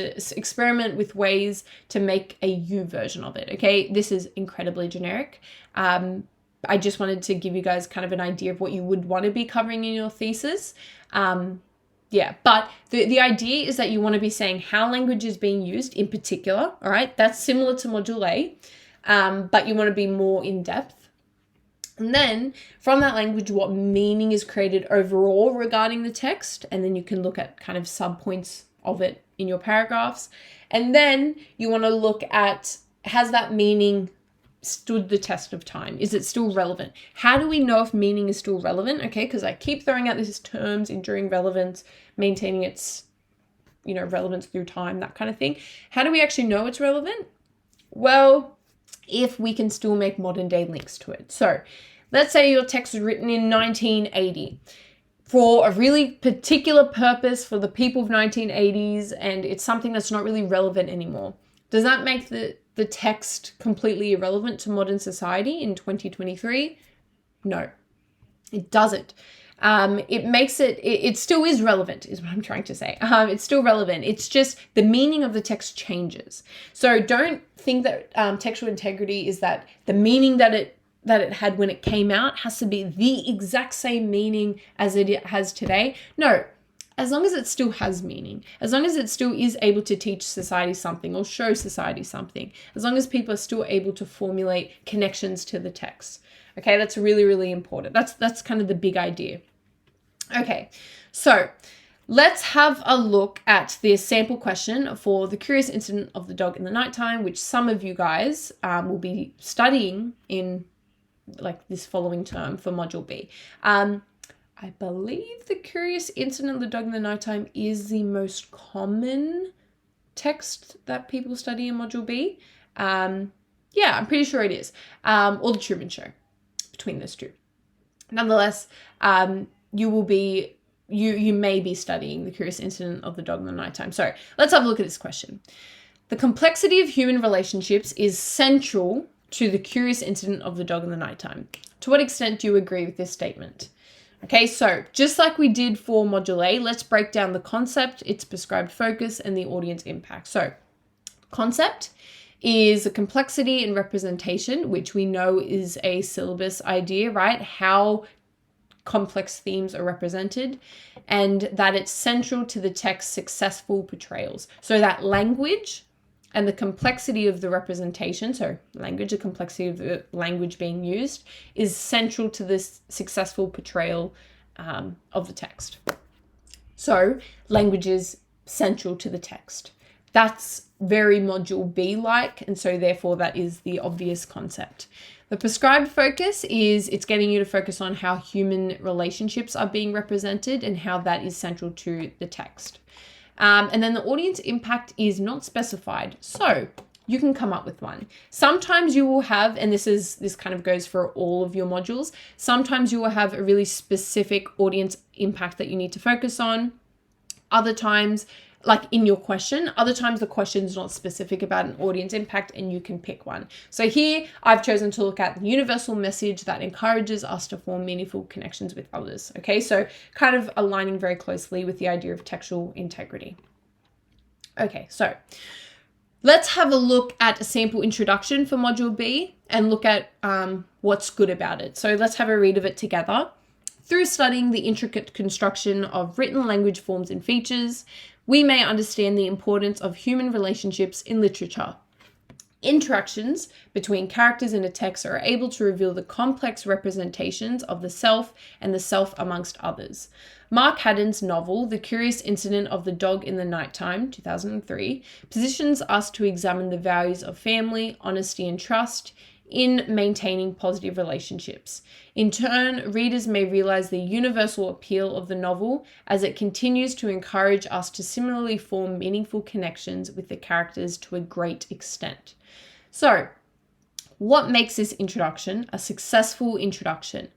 [SPEAKER 1] with ways to make a you version of it. Okay, this is incredibly generic. I just wanted to give you guys kind of an idea of what you would want to be covering in your thesis. Yeah, but the idea is that you want to be saying how language is being used in particular. All right, that's similar to Module A, but you want to be more in depth. And then from that language, what meaning is created overall regarding the text. And then you can look at kind of subpoints of it in your paragraphs. And then you want to look at, has that meaning stood the test of time? Is it still relevant? How do we know if meaning is still relevant? Okay, because I keep throwing out these terms, enduring relevance, maintaining its, relevance through time, that kind of thing. How do we actually know it's relevant? Well, if we can still make modern day links to it. So let's say your text was written in 1980 for a really particular purpose for the people of 1980s, and it's something that's not really relevant anymore. Does that make the text completely irrelevant to modern society in 2023? No, it doesn't. It makes it still is relevant, is what I'm trying to say. It's still relevant. It's just the meaning of the text changes. So don't think that textual integrity is that the meaning that it had when it came out has to be the exact same meaning as it has today. No, as long as it still has meaning, as long as it still is able to teach society something or show society something, as long as people are still able to formulate connections to the text. Okay, that's really, really important. That's kind of the big idea. Okay, so let's have a look at the sample question for the curious incident of the dog in the nighttime, which some of you guys will be studying in like this following term for Module B. I believe the curious incident of the dog in the nighttime is the most common text that people study in Module B. Yeah, I'm pretty sure it is. Or the Truman Show, between those two. Nonetheless, you may be studying the curious incident of the dog in the nighttime. So let's have a look at this question. The complexity of human relationships is central to the curious incident of the dog in the nighttime. To what extent do you agree with this statement? Okay, so just like we did for Module A, let's break down the concept, its prescribed focus, and the audience impact. So concept is a complexity and representation, which we know is a syllabus idea, right? How complex themes are represented, and that it's central to the text's successful portrayals. So that language and the complexity of the representation, so language, the complexity of the language being used, is central to this successful portrayal of the text. So language is central to the text. That's very Module B-like, and so therefore that is the obvious concept. The prescribed focus is it's getting you to focus on how human relationships are being represented and how that is central to the text. And then the audience impact is not specified, so you can come up with one. Sometimes you will have, and this kind of goes for all of your modules, sometimes you will have a really specific audience impact that you need to focus on. Other times, like in your question, other times the question is not specific about an audience impact and you can pick one. So here I've chosen to look at the universal message that encourages us to form meaningful connections with others. Okay, so kind of aligning very closely with the idea of textual integrity. Okay, so let's have a look at a sample introduction for Module B and look at what's good about it. So let's have a read of it together. Through studying the intricate construction of written language forms and features, we may understand the importance of human relationships in literature. Interactions between characters in a text are able to reveal the complex representations of the self and the self amongst others. Mark Haddon's novel, The Curious Incident of the Dog in the Nighttime, 2003, positions us to examine the values of family, honesty, and trust in maintaining positive relationships. In turn, readers may realize the universal appeal of the novel as it continues to encourage us to similarly form meaningful connections with the characters to a great extent. So, what makes this introduction a successful introduction?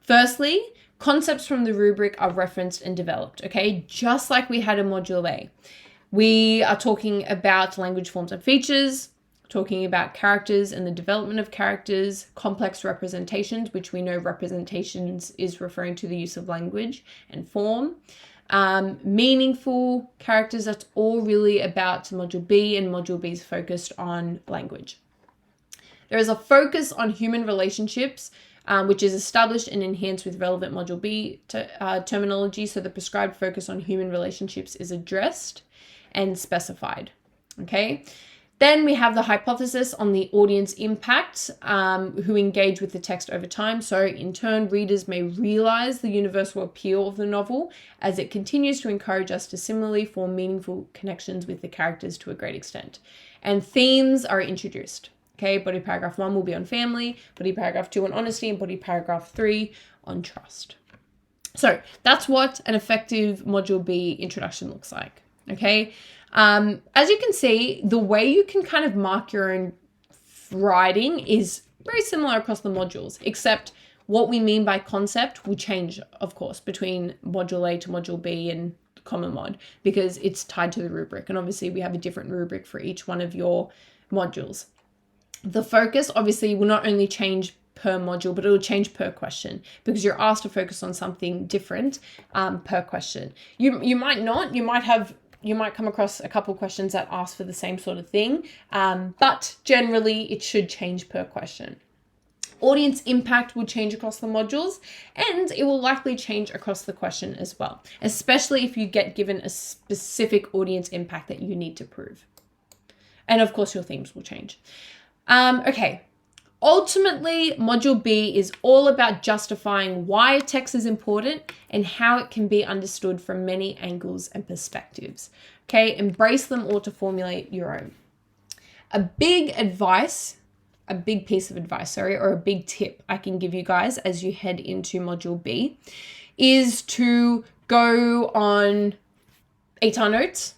[SPEAKER 1] Firstly, concepts from the rubric are referenced and developed, okay? Just like we had in Module A. We are talking about language forms and features, talking about characters and the development of characters, complex representations, which we know representations is referring to the use of language and form, meaningful characters. That's all really about Module B, and Module B is focused on language. There is a focus on human relationships, which is established and enhanced with relevant Module B terminology. So the prescribed focus on human relationships is addressed and specified, okay? Then we have the hypothesis on the audience impact, who engage with the text over time. So in turn, readers may realize the universal appeal of the novel as it continues to encourage us to similarly form meaningful connections with the characters to a great extent. And themes are introduced. Okay, body paragraph 1 will be on family, body paragraph 2 on honesty, and body paragraph 3 on trust. So that's what an effective Module B introduction looks like. Okay. As you can see, the way you can kind of mark your own writing is very similar across the modules, except what we mean by concept will change, of course, between Module A to Module B and Common Mod, because it's tied to the rubric. And obviously we have a different rubric for each one of your modules. The focus obviously will not only change per module, but it will change per question, because you're asked to focus on something different per question. You might not, you might come across a couple of questions that ask for the same sort of thing, but generally it should change per question. Audience impact will change across the modules, and it will likely change across the question as well, especially if you get given a specific audience impact that you need to prove. And of course your themes will change. Okay. Ultimately, Module B is all about justifying why a text is important and how it can be understood from many angles and perspectives. Okay, embrace them all to formulate your own. A big piece of advice, or a big tip I can give you guys as you head into Module B is to go on ATAR Notes,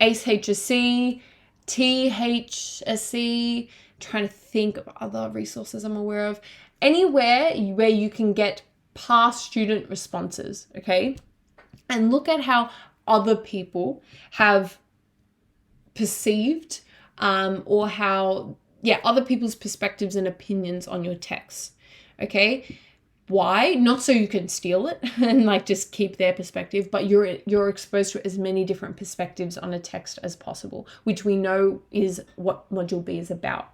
[SPEAKER 1] ACE HSC, THSC, trying to think of other resources I'm aware of, anywhere where you can get past student responses, okay? And look at how other people have perceived or how, other people's perspectives and opinions on your text, okay? Why? Not so you can steal it and like just keep their perspective, but you're exposed to as many different perspectives on a text as possible, which we know is what Module B is about.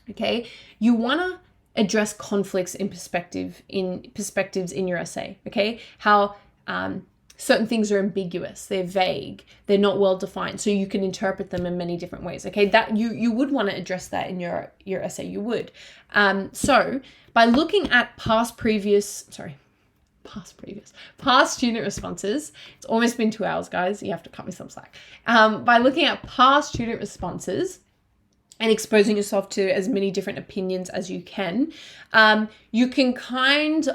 [SPEAKER 1] Okay, you want to address conflicts in perspectives in your essay. Okay, how certain things are ambiguous, they're vague, they're not well defined, so you can interpret them in many different ways. Okay, that you would want to address that in your essay. You would. So by looking at past student responses, it's almost been 2 hours, guys. You have to cut me some slack. By looking at past student responses and exposing yourself to as many different opinions as you can kind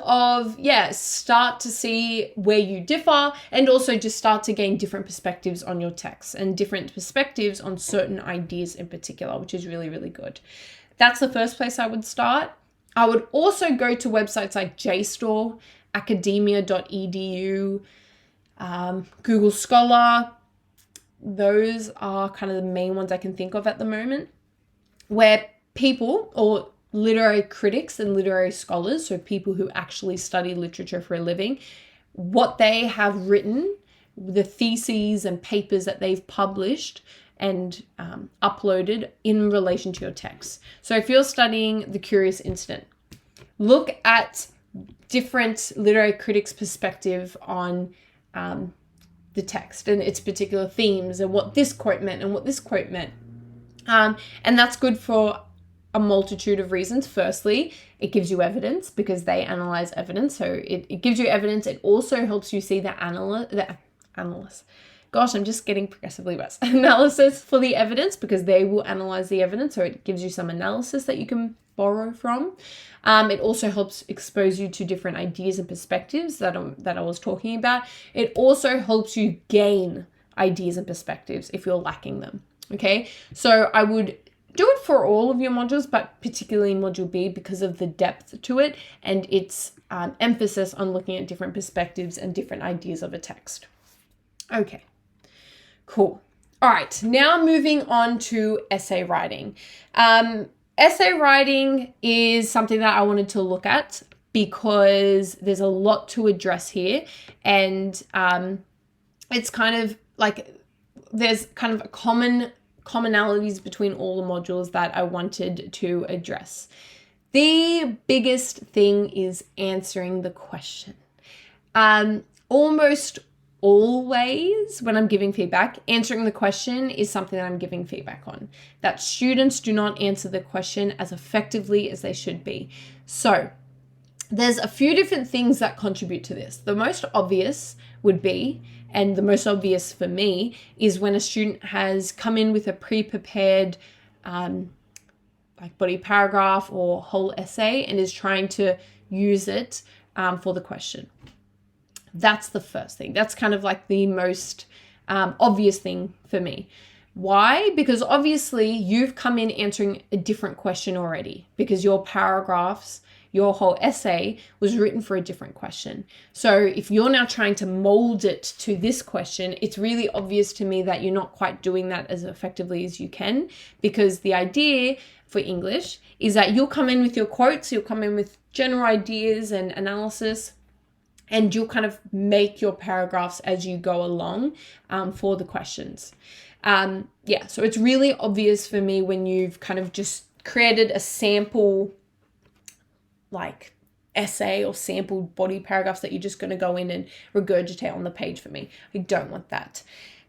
[SPEAKER 1] of, start to see where you differ, and also just start to gain different perspectives on your text and different perspectives on certain ideas in particular, which is really, really good. That's the first place I would start. I would also go to websites like JSTOR, academia.edu, Google Scholar. Those are kind of the main ones I can think of at the moment, where people, or literary critics and literary scholars, so people who actually study literature for a living, what they have written, the theses and papers that they've published and uploaded in relation to your text. So if you're studying The Curious Incident, look at different literary critics' perspective on the text and its particular themes and what this quote meant and what this quote meant. And that's good for a multitude of reasons. Firstly, it gives you evidence because they analyze evidence. So it gives you evidence. It also helps you see the analyst. Gosh, I'm just getting progressively worse. Analysis for the evidence because they will analyze the evidence. So it gives you some analysis that you can borrow from. It also helps expose you to different ideas and perspectives that I was talking about. It also helps you gain ideas and perspectives if you're lacking them. Okay, so I would do it for all of your modules, but particularly module B because of the depth to it and its emphasis on looking at different perspectives and different ideas of a text. Okay, cool. All right, now moving on to essay writing. Essay writing is something that I wanted to look at because there's a lot to address here, and it's kind of like there's kind of commonalities between all the modules that I wanted to address. The biggest thing is answering the question. Almost always when I'm giving feedback, answering the question is something that I'm giving feedback on, that students do not answer the question as effectively as they should be. So there's a few different things that contribute to this. The most obvious would be, and the most obvious for me, is when a student has come in with a pre-prepared like body paragraph or whole essay and is trying to use it for the question. That's the first thing. That's kind of like the most obvious thing for me. Why? Because obviously you've come in answering a different question already because your paragraphs, your whole essay was written for a different question. So if you're now trying to mold it to this question, it's really obvious to me that you're not quite doing that as effectively as you can, because the idea for English is that you'll come in with your quotes, you'll come in with general ideas and analysis, and you'll kind of make your paragraphs as you go along for the questions. So it's really obvious for me when you've kind of just created a sample like essay or sample body paragraphs that you're just going to go in and regurgitate on the page for me. I don't want that.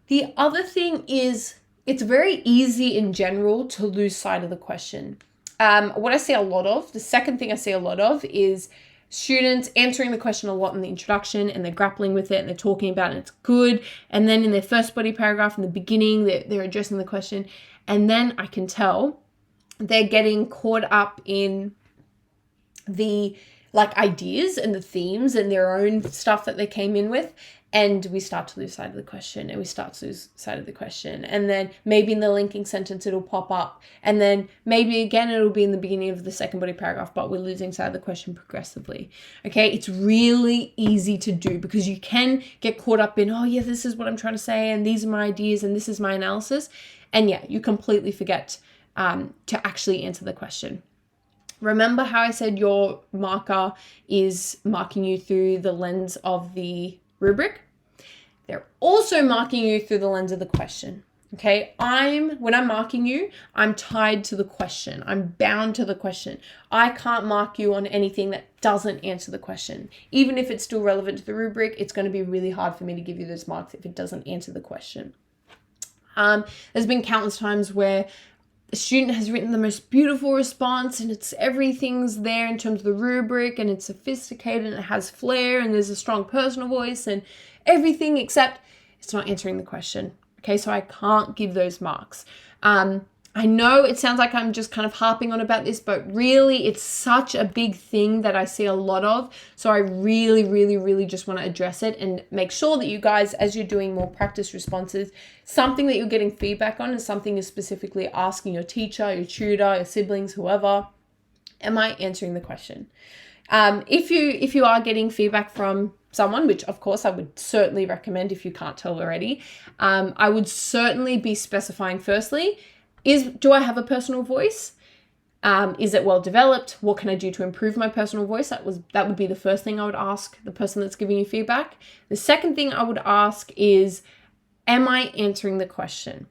[SPEAKER 1] The other thing is it's very easy in general to lose sight of the question. What I see a lot of, the second thing I see a lot of is students answering the question a lot in the introduction and they're grappling with it and they're talking about it and it's good. And then in their first body paragraph in the beginning, they're addressing the question. And then I can tell they're getting caught up in the like ideas and the themes and their own stuff that they came in with, and we start to lose sight of the question and then maybe in the linking sentence it'll pop up, and then maybe again it'll be in the beginning of the second body paragraph, but we're losing sight of the question progressively. Okay, it's really easy to do because you can get caught up in, oh yeah, this is what I'm trying to say and these are my ideas and this is my analysis, and yeah, you completely forget to actually answer the question. Remember how I said your marker is marking you through the lens of the rubric? They're also marking you through the lens of the question. Okay, when I'm marking you, I'm tied to the question. I'm bound to the question. I can't mark you on anything that doesn't answer the question. Even if it's still relevant to the rubric, it's going to be really hard for me to give you those marks if it doesn't answer the question. There's been countless times where a student has written the most beautiful response and everything's there in terms of the rubric and it's sophisticated and it has flair and there's a strong personal voice and everything, except it's not answering the question. Okay, so I can't give those marks. I know it sounds like I'm just kind of harping on about this, but really it's such a big thing that I see a lot of. So I really, really, really just want to address it and make sure that you guys, as you're doing more practice responses, something that you're getting feedback on is something you're specifically asking your teacher, your tutor, your siblings, whoever, am I answering the question? If you are getting feedback from someone, which of course I would certainly recommend if you can't tell already, I would certainly be specifying firstly, do I have a personal voice? Is it well developed? What can I do to improve my personal voice? That would be the first thing I would ask the person that's giving you feedback. The second thing I would ask is, am I answering the question?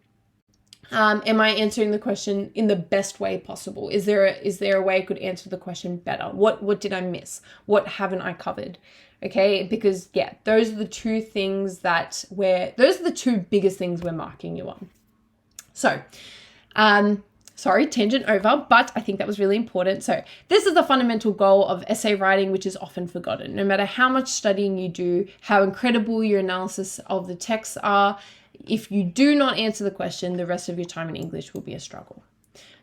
[SPEAKER 1] Am I answering the question in the best way possible? Is there a way I could answer the question better? What did I miss? What haven't I covered? Okay, because yeah, those are the two things those are the two biggest things we're marking you on. So Sorry, tangent over, but I think that was really important. So this is the fundamental goal of essay writing, which is often forgotten. No matter how much studying you do, how incredible your analysis of the texts are, if you do not answer the question, the rest of your time in English will be a struggle.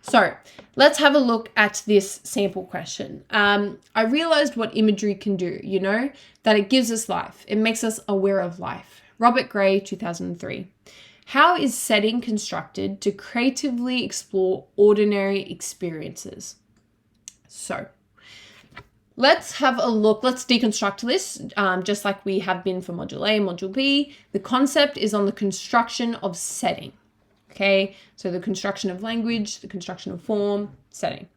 [SPEAKER 1] So let's have a look at this sample question. I realized what imagery can do, that it gives us life. It makes us aware of life. Robert Gray, 2003. How is setting constructed to creatively explore ordinary experiences? So let's have a look. Let's deconstruct this just like we have been for Module A and Module B. The concept is on the construction of setting. Okay, so the construction of language, the construction of form, setting.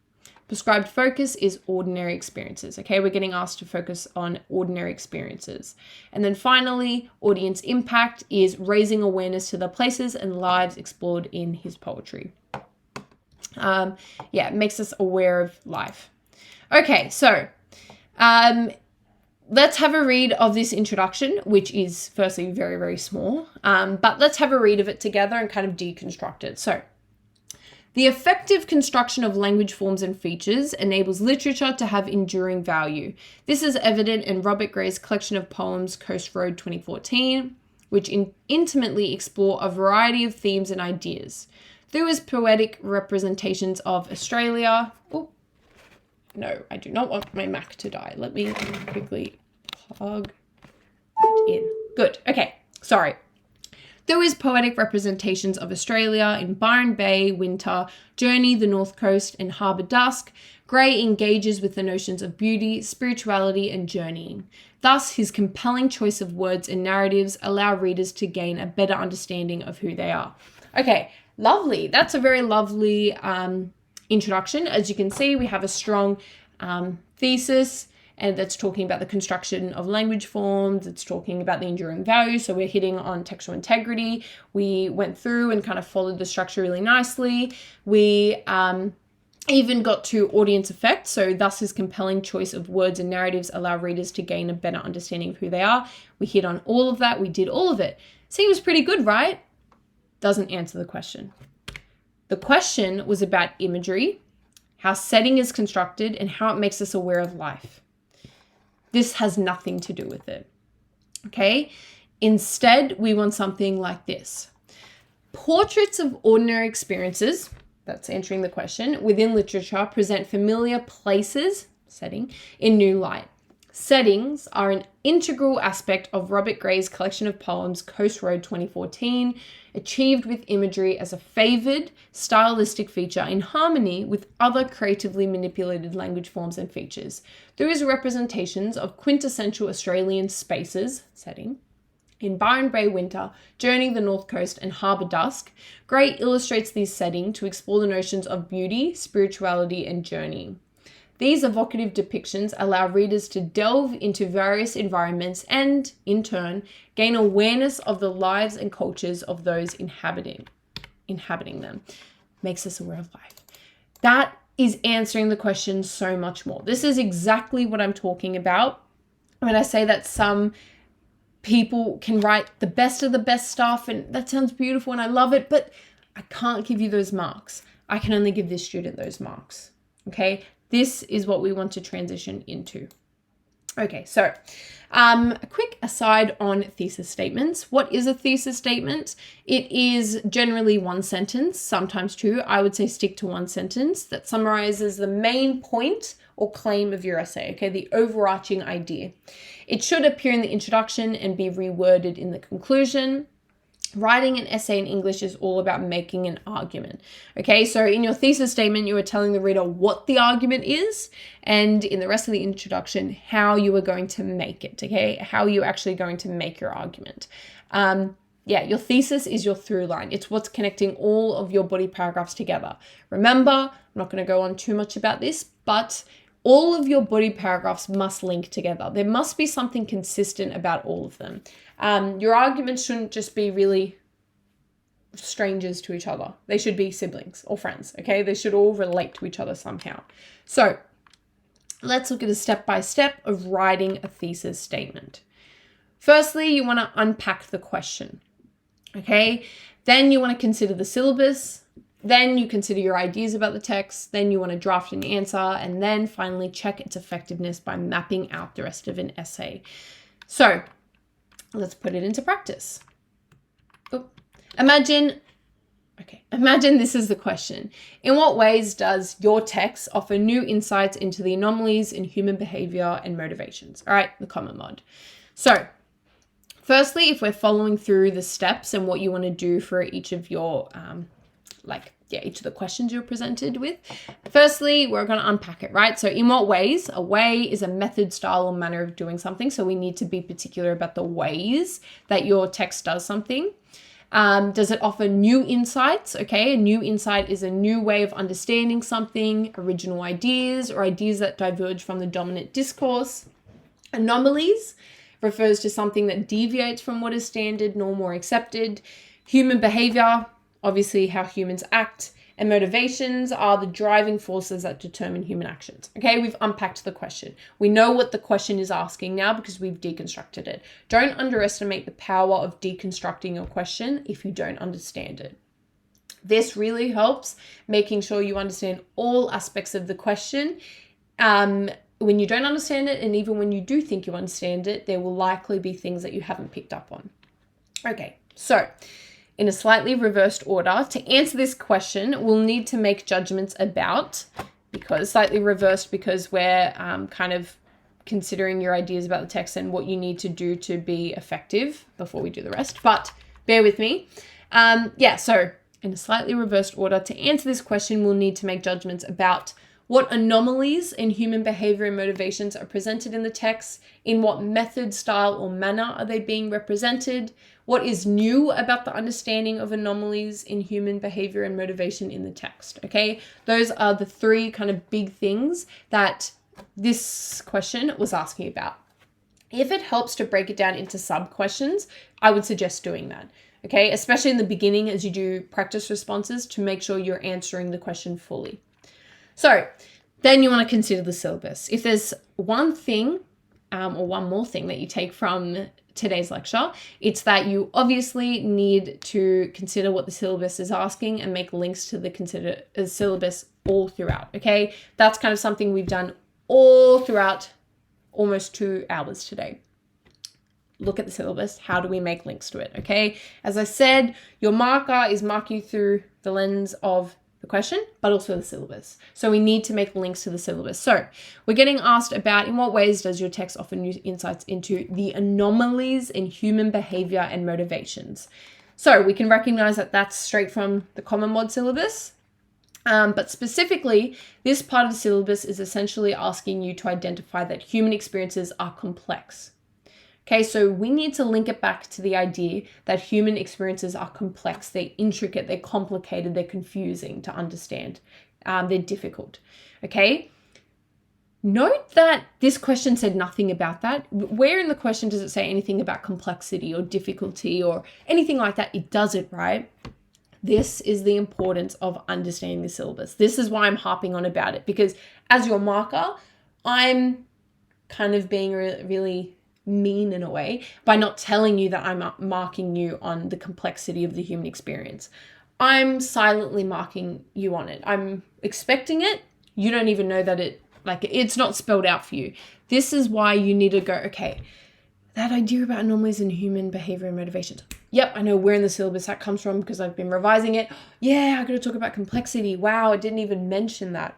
[SPEAKER 1] Prescribed focus is ordinary experiences. Okay, we're getting asked to focus on ordinary experiences. And then finally, audience impact is raising awareness to the places and lives explored in his poetry. It makes us aware of life. Okay, so let's have a read of this introduction, which is firstly very, very small, but let's have a read of it together and kind of deconstruct it. So, the effective construction of language forms and features enables literature to have enduring value. This is evident in Robert Gray's collection of poems, Coast Road 2014, which intimately explore a variety of themes and ideas. Through his poetic representations of Australia... Oh, no, I do not want my Mac to die. Let me quickly plug it in. Good. Okay, sorry. Through his poetic representations of Australia in Byron Bay, Winter, Journey, the North Coast, and Harbour Dusk, Gray engages with the notions of beauty, spirituality, and journeying. Thus, his compelling choice of words and narratives allow readers to gain a better understanding of who they are. Okay, lovely. That's a very lovely introduction. As you can see, we have a strong thesis, and that's talking about the construction of language forms. It's talking about the enduring value. So we're hitting on textual integrity. We went through and kind of followed the structure really nicely. We even got to audience effect. So thus his compelling choice of words and narratives allow readers to gain a better understanding of who they are. We hit on all of that. We did all of it. Seems pretty good, right? Doesn't answer the question. The question was about imagery, how setting is constructed, and how it makes us aware of life. This has nothing to do with it, okay? Instead, we want something like this. Portraits of ordinary experiences, that's answering the question, within literature present familiar places, setting, in new light. Settings are an integral aspect of Robert Gray's collection of poems, Coast Road 2014, achieved with imagery as a favored stylistic feature in harmony with other creatively manipulated language forms and features. Through his representations of quintessential Australian spaces, setting, in Byron Bay, Winter, Journey, the North Coast, and Harbour Dusk, Gray illustrates these settings to explore the notions of beauty, spirituality, and journey. These evocative depictions allow readers to delve into various environments and, in turn, gain awareness of the lives and cultures of those inhabiting them. Makes us aware of life. That is answering the question so much more. This is exactly what I'm talking about when I say that some people can write the best of the best stuff, and that sounds beautiful and I love it, but I can't give you those marks. I can only give this student those marks. Okay? This is what we want to transition into. Okay, so a quick aside on thesis statements. What is a thesis statement? It is generally one sentence, sometimes two. I would say stick to one sentence that summarizes the main point or claim of your essay, okay, the overarching idea. It should appear in the introduction and be reworded in the conclusion. Writing an essay in English is all about making an argument. Okay, so in your thesis statement, you are telling the reader what the argument is, and in the rest of the introduction, how you are going to make it, okay? How you're actually going to make your argument. Your thesis is your through line. It's what's connecting all of your body paragraphs together. Remember, I'm not going to go on too much about this, but all of your body paragraphs must link together. There must be something consistent about all of them. Your arguments shouldn't just be really strangers to each other. They should be siblings or friends, okay? They should all relate to each other somehow. So let's look at a step-by-step of writing a thesis statement. Firstly, you want to unpack the question, okay? Then you want to consider the syllabus. Then you consider your ideas about the text, then you want to draft an answer, and then finally check its effectiveness by mapping out the rest of an essay. So let's put it into practice. Imagine this is the question. In what ways does your text offer new insights into the anomalies in human behavior and motivations? All right, the common mod. So firstly, if we're following through the steps and what you want to do for each of your each of the questions you're presented with. Firstly, we're going to unpack it, right? So in what ways? A way is a method, style, or manner of doing something. So we need to be particular about the ways that your text does something. Does it offer new insights? Okay, a new insight is a new way of understanding something, original ideas, or ideas that diverge from the dominant discourse. Anomalies refers to something that deviates from what is standard, normal, or accepted. Human behavior, obviously how humans act, and motivations are the driving forces that determine human actions. Okay, we've unpacked the question. We know what the question is asking now because we've deconstructed it. Don't underestimate the power of deconstructing your question if you don't understand it. This really helps making sure you understand all aspects of the question. When you don't understand it, and even when you do think you understand it, there will likely be things that you haven't picked up on. Okay, so in a slightly reversed order, to answer this question, we'll need to make judgments about, because slightly reversed because we're kind of considering your ideas about the text and what you need to do to be effective before we do the rest, but bear with me. So in a slightly reversed order, to answer this question, we'll need to make judgments about what anomalies in human behavior and motivations are presented in the text, in what method, style, or manner are they being represented, what is new about the understanding of anomalies in human behavior and motivation in the text, okay? Those are the three kind of big things that this question was asking about. If it helps to break it down into sub-questions, I would suggest doing that, okay? Especially in the beginning as you do practice responses to make sure you're answering the question fully. So then you want to consider the syllabus. If there's one thing or one more thing that you take from today's lecture, it's that you obviously need to consider what the syllabus is asking and make links to the syllabus all throughout, okay? That's kind of something we've done all throughout almost 2 hours today. Look at the syllabus. How do we make links to it, okay? As I said, your marker is marking through the lens of the question, but also the syllabus. So we need to make links to the syllabus. So we're getting asked about in what ways does your text offer new insights into the anomalies in human behavior and motivations. So we can recognize that that's straight from the Common Mod syllabus. But specifically, this part of the syllabus is essentially asking you to identify that human experiences are complex. Okay, so we need to link it back to the idea that human experiences are complex, they're intricate, they're complicated, they're confusing to understand, they're difficult, okay? Note that this question said nothing about that. Where in the question does it say anything about complexity or difficulty or anything like that? It doesn't, right? This is the importance of understanding the syllabus. This is why I'm harping on about it, because as your marker, I'm kind of being really mean in a way by not telling you that I'm marking you on the complexity of the human experience. I'm silently marking you on it. I'm expecting it. You don't even know that it's not spelled out for you. This is why you need to go, okay, that idea about anomalies in human behavior and motivations. Yep, I know where in the syllabus that comes from because I've been revising it. Yeah, I got to talk about complexity. Wow, I didn't even mention that.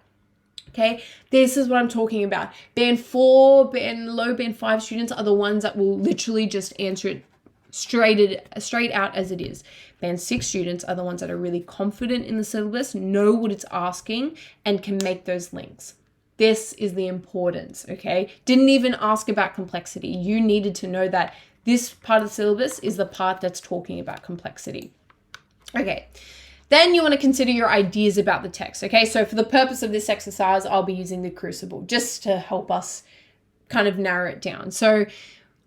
[SPEAKER 1] Okay, this is what I'm talking about. Band 4, low band 5 students are the ones that will literally just answer it straight out as it is. Band 6 students are the ones that are really confident in the syllabus, know what it's asking, and can make those links. This is the importance, okay? Didn't even ask about complexity. You needed to know that this part of the syllabus is the part that's talking about complexity. Okay. Then you want to consider your ideas about the text, okay? So for the purpose of this exercise, I'll be using the crucible just to help us kind of narrow it down. So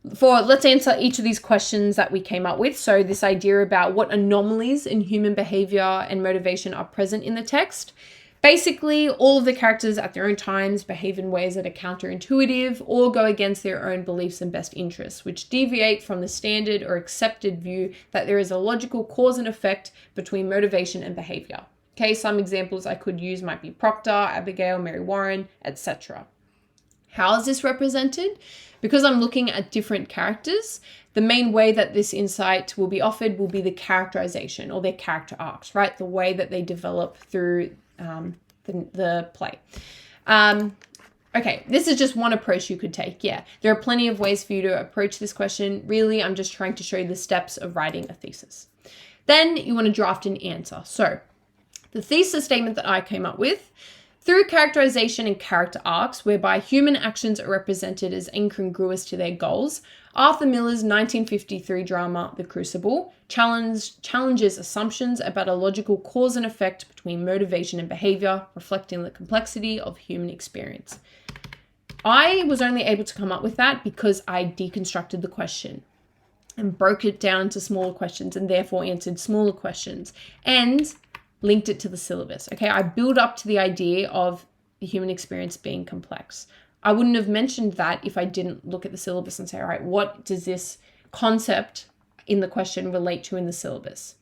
[SPEAKER 1] let's answer each of these questions that we came up with. So this idea about what anomalies in human behavior and motivation are present in the text. Basically, all of the characters at their own times behave in ways that are counterintuitive or go against their own beliefs and best interests, which deviate from the standard or accepted view that there is a logical cause and effect between motivation and behavior. Okay, some examples I could use might be Proctor, Abigail, Mary Warren, etc. How is this represented? Because I'm looking at different characters, the main way that this insight will be offered will be the characterization or their character arcs, right? The way that they develop through the play. Okay, this is just one approach you could take. Yeah, there are plenty of ways for you to approach this question. Really, I'm just trying to show you the steps of writing a thesis. Then you want to draft an answer. So the thesis statement that I came up with: through characterization and character arcs, whereby human actions are represented as incongruous to their goals, Arthur Miller's 1953 drama, The Crucible, challenges assumptions about a logical cause and effect between motivation and behavior, reflecting the complexity of human experience. I was only able to come up with that because I deconstructed the question and broke it down into smaller questions and therefore answered smaller questions and linked it to the syllabus. Okay, I build up to the idea of the human experience being complex. I wouldn't have mentioned that if I didn't look at the syllabus and say, all right, what does this concept in the question relate to in the syllabus?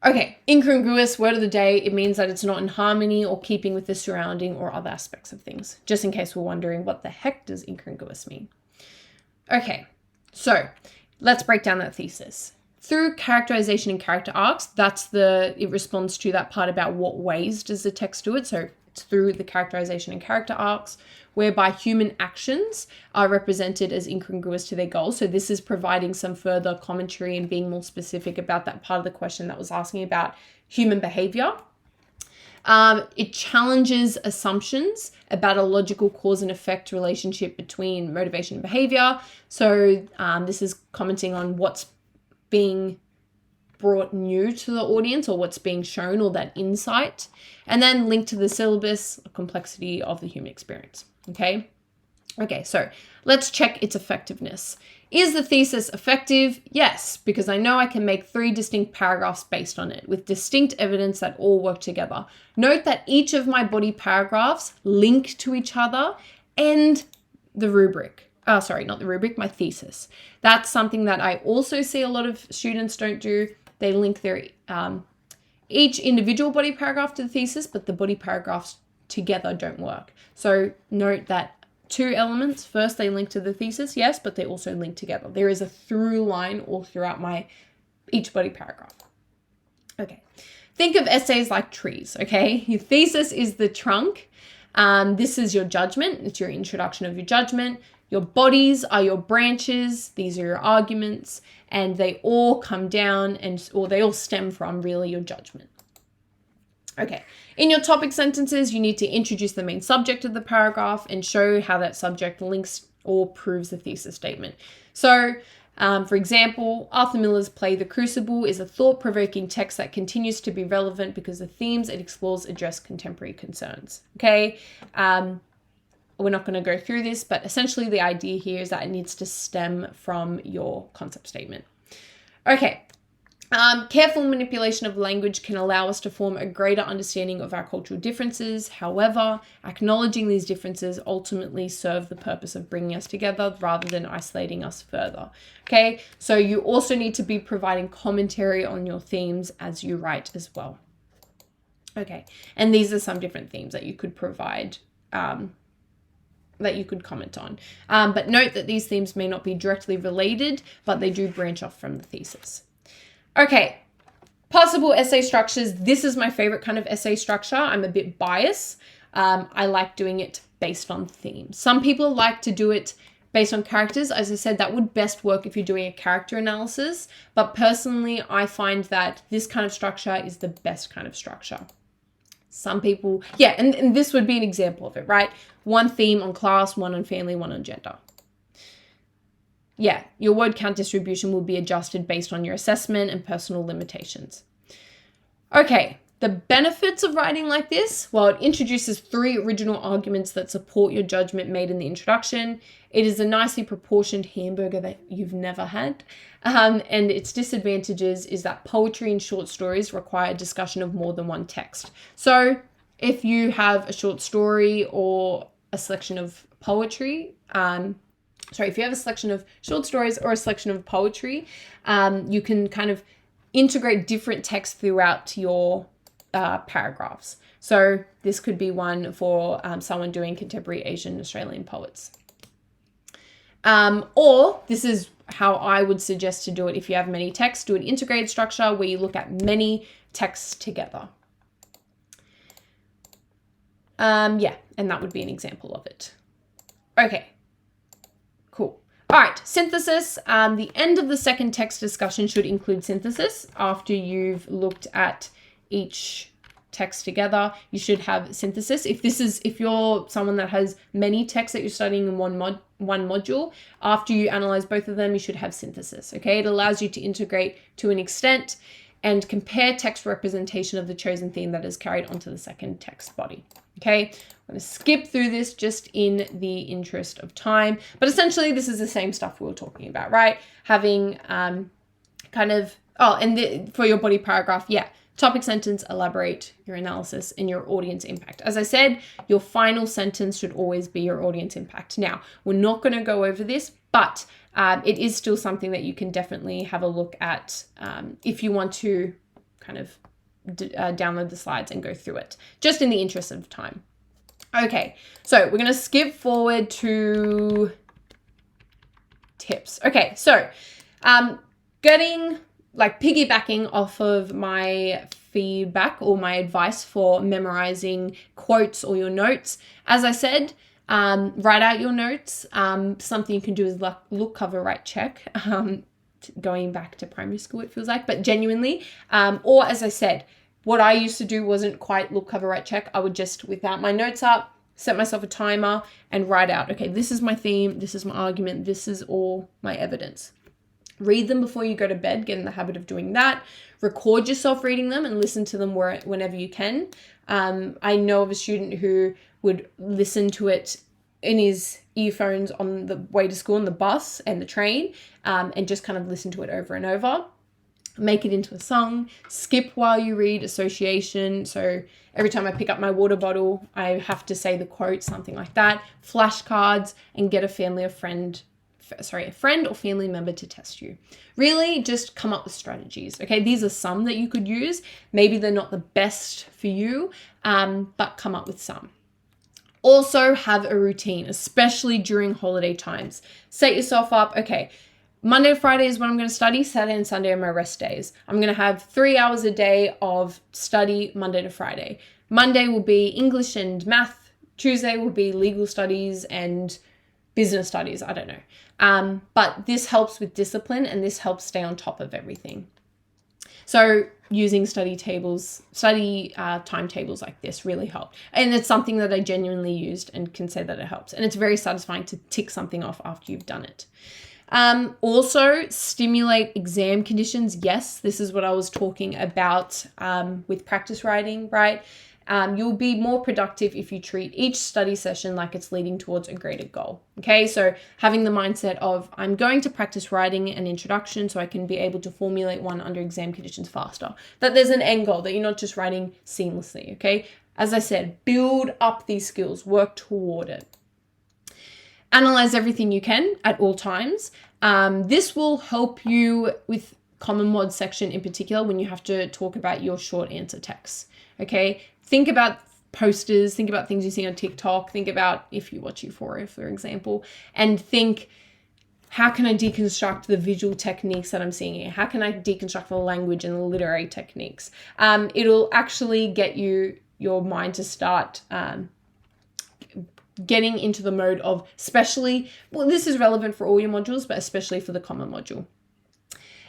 [SPEAKER 1] Okay, incongruous, word of the day. It means that it's not in harmony or keeping with the surrounding or other aspects of things. Just in case we're wondering, what the heck does incongruous mean? Okay, so let's break down that thesis. Through characterization and character arcs, it responds to that part about what ways does the text do it. So it's through the characterization and character arcs, whereby human actions are represented as incongruous to their goals. So this is providing some further commentary and being more specific about that part of the question that was asking about human behavior. It challenges assumptions about a logical cause and effect relationship between motivation and behavior. So this is commenting on what's being brought new to the audience or what's being shown or that insight, and then linked to the syllabus, complexity of the human experience. Okay, so let's check its effectiveness. Is the thesis effective? Yes, because I know I can make 3 distinct paragraphs based on it with distinct evidence that all work together. Note that each of my body paragraphs link to each other and the rubric. Not the rubric, my thesis. That's something that I also see a lot of students don't do. They link their each individual body paragraph to the thesis, but the body paragraphs together don't work. So note that 2 elements. First, they link to the thesis, yes, but they also link together. There is a through line all throughout each body paragraph. Okay. Think of essays like trees, okay? Your thesis is the trunk. This is your judgment. It's your introduction of your judgment. Your bodies are your branches. These are your arguments, and they all come down or they all stem from really your judgment. Okay. In your topic sentences, you need to introduce the main subject of the paragraph and show how that subject links or proves the thesis statement. So, for example, Arthur Miller's play The Crucible is a thought-provoking text that continues to be relevant because the themes it explores address contemporary concerns. Okay. We're not going to go through this, but essentially the idea here is that it needs to stem from your concept statement. Okay. Careful manipulation of language can allow us to form a greater understanding of our cultural differences. However, acknowledging these differences ultimately serve the purpose of bringing us together rather than isolating us further. Okay, so you also need to be providing commentary on your themes as you write as well. Okay, and these are some different themes that you could provide that you could comment on. But note that these themes may not be directly related, but they do branch off from the thesis. Okay, possible essay structures. This is my favorite kind of essay structure. I'm a bit biased. I like doing it based on themes. Some people like to do it based on characters. As I said, that would best work if you're doing a character analysis. But personally, I find that this kind of structure is the best kind of structure. Some people, yeah, and this would be an example of it, right? 1 theme on class, 1 on family, 1 on gender. Yeah, your word count distribution will be adjusted based on your assessment and personal limitations. Okay, the benefits of writing like this, well, it introduces 3 original arguments that support your judgment made in the introduction. It is a nicely proportioned hamburger that you've never had. And its disadvantages is that poetry and short stories require discussion of more than 1 text. So if you have a short story or a selection of poetry, if you have a selection of short stories or a selection of poetry, you can kind of integrate different text throughout your paragraphs. So this could be one for someone doing contemporary Asian Australian poets. Or this is how I would suggest to do it if you have many texts. Do an integrated structure where you look at many texts together. Yeah, and that would be an example of it. Okay, cool. All right, synthesis. The end of the second text discussion should include synthesis. After you've looked at each text together, you should have synthesis. If you're someone that has many texts that you're studying in one module, after you analyze both of them, you should have synthesis. Okay, it allows you to integrate to an extent and compare text representation of the chosen theme that is carried onto the second text body. Okay, I'm going to skip through this just in the interest of time, but essentially this is the same stuff we were talking about, right? Having for your body paragraph, yeah, topic sentence, elaborate your analysis and your audience impact. As I said, your final sentence should always be your audience impact. Now, we're not going to go over this, but it is still something that you can definitely have a look at if you want to kind of download the slides and go through it, just in the interest of time. Okay, so we're going to skip forward to tips. Okay, so piggybacking off of my feedback or my advice for memorizing quotes or your notes, as I said, write out your notes. Something you can do is look, cover, write, check. Going back to primary school, it feels like, but genuinely, or as I said, what I used to do wasn't quite look, cover, write, check. I would just, without my notes up, set myself a timer and write out, okay, this is my theme, this is my argument, this is all my evidence. Read them before you go to bed, get in the habit of doing that. Record yourself reading them and listen to them whenever you can. I know of a student who would listen to it in his earphones on the way to school, on the bus and the train, and just kind of listen to it over and over. Make it into a song, skip while you read, association. So every time I pick up my water bottle, I have to say the quote, something like that. Flashcards, and get a friend or family member to test you. Really just come up with strategies. Okay, these are some that you could use. Maybe they're not the best for you, but come up with some. Also have a routine, especially during holiday times. Set yourself up, okay, Monday to Friday is when I'm going to study. Saturday and Sunday are my rest days. I'm going to have 3 hours a day of study Monday to Friday. Monday will be English and math. Tuesday will be legal studies and business studies. I don't know. But this helps with discipline and this helps stay on top of everything. So using timetables like this really helped. And it's something that I genuinely used and can say that it helps. And it's very satisfying to tick something off after you've done it. Also stimulate exam conditions. Yes, this is what I was talking about with practice writing, right? You'll be more productive if you treat each study session like it's leading towards a greater goal. Okay, so having the mindset of I'm going to practice writing an introduction so I can be able to formulate one under exam conditions faster. That there's an end goal, that you're not just writing seamlessly, okay? As I said, build up these skills, work toward it. Analyze everything you can at all times. This will help you with Common Mod section in particular when you have to talk about your short answer texts. Okay, think about posters, think about things you see on TikTok, think about if you watch Euphoria, for example, and think, how can I deconstruct the visual techniques that I'm seeing here? How can I deconstruct the language and the literary techniques? It'll actually get your mind to start getting into the mode of this is relevant for all your modules, but especially for the common module.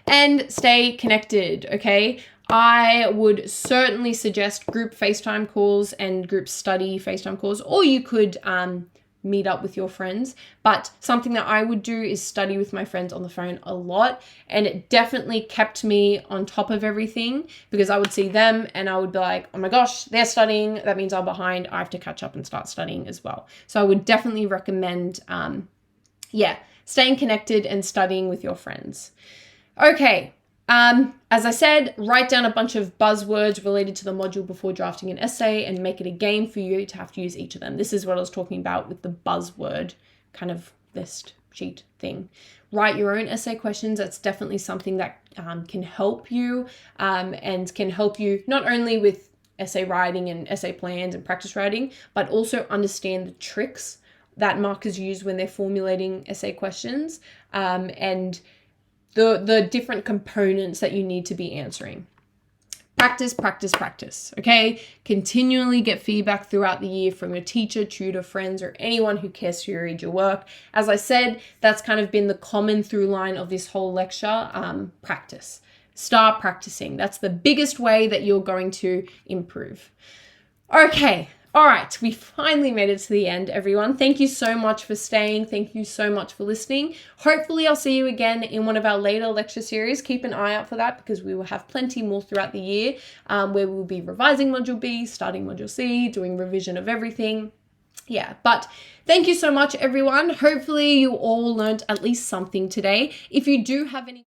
[SPEAKER 1] And stay connected, okay? I would certainly suggest group FaceTime calls and group study FaceTime calls, or you could meet up with your friends. But something that I would do is study with my friends on the phone a lot. And it definitely kept me on top of everything because I would see them and I would be like, oh my gosh, they're studying. That means I'm behind. I have to catch up and start studying as well. So I would definitely recommend, staying connected and studying with your friends. Okay. As I said, write down a bunch of buzzwords related to the module before drafting an essay and make it a game for you to have to use each of them. This is what I was talking about with the buzzword kind of list cheat thing. Write your own essay questions. That's definitely something that can help you and can help you not only with essay writing and essay plans and practice writing, but also understand the tricks that markers use when they're formulating essay questions and the different components that you need to be answering. Practice, practice, practice, okay? Continually get feedback throughout the year from your teacher, tutor, friends, or anyone who cares to read your work. As I said, that's kind of been the common through line of this whole lecture, practice. Start practicing. That's the biggest way that you're going to improve. Okay. All right, we finally made it to the end, everyone. Thank you so much for staying. Thank you so much for listening. Hopefully, I'll see you again in one of our later lecture series. Keep an eye out for that because we will have plenty more throughout the year where we'll be revising Module B, starting Module C, doing revision of everything. Yeah, but thank you so much, everyone. Hopefully, you all learned at least something today. If you do have any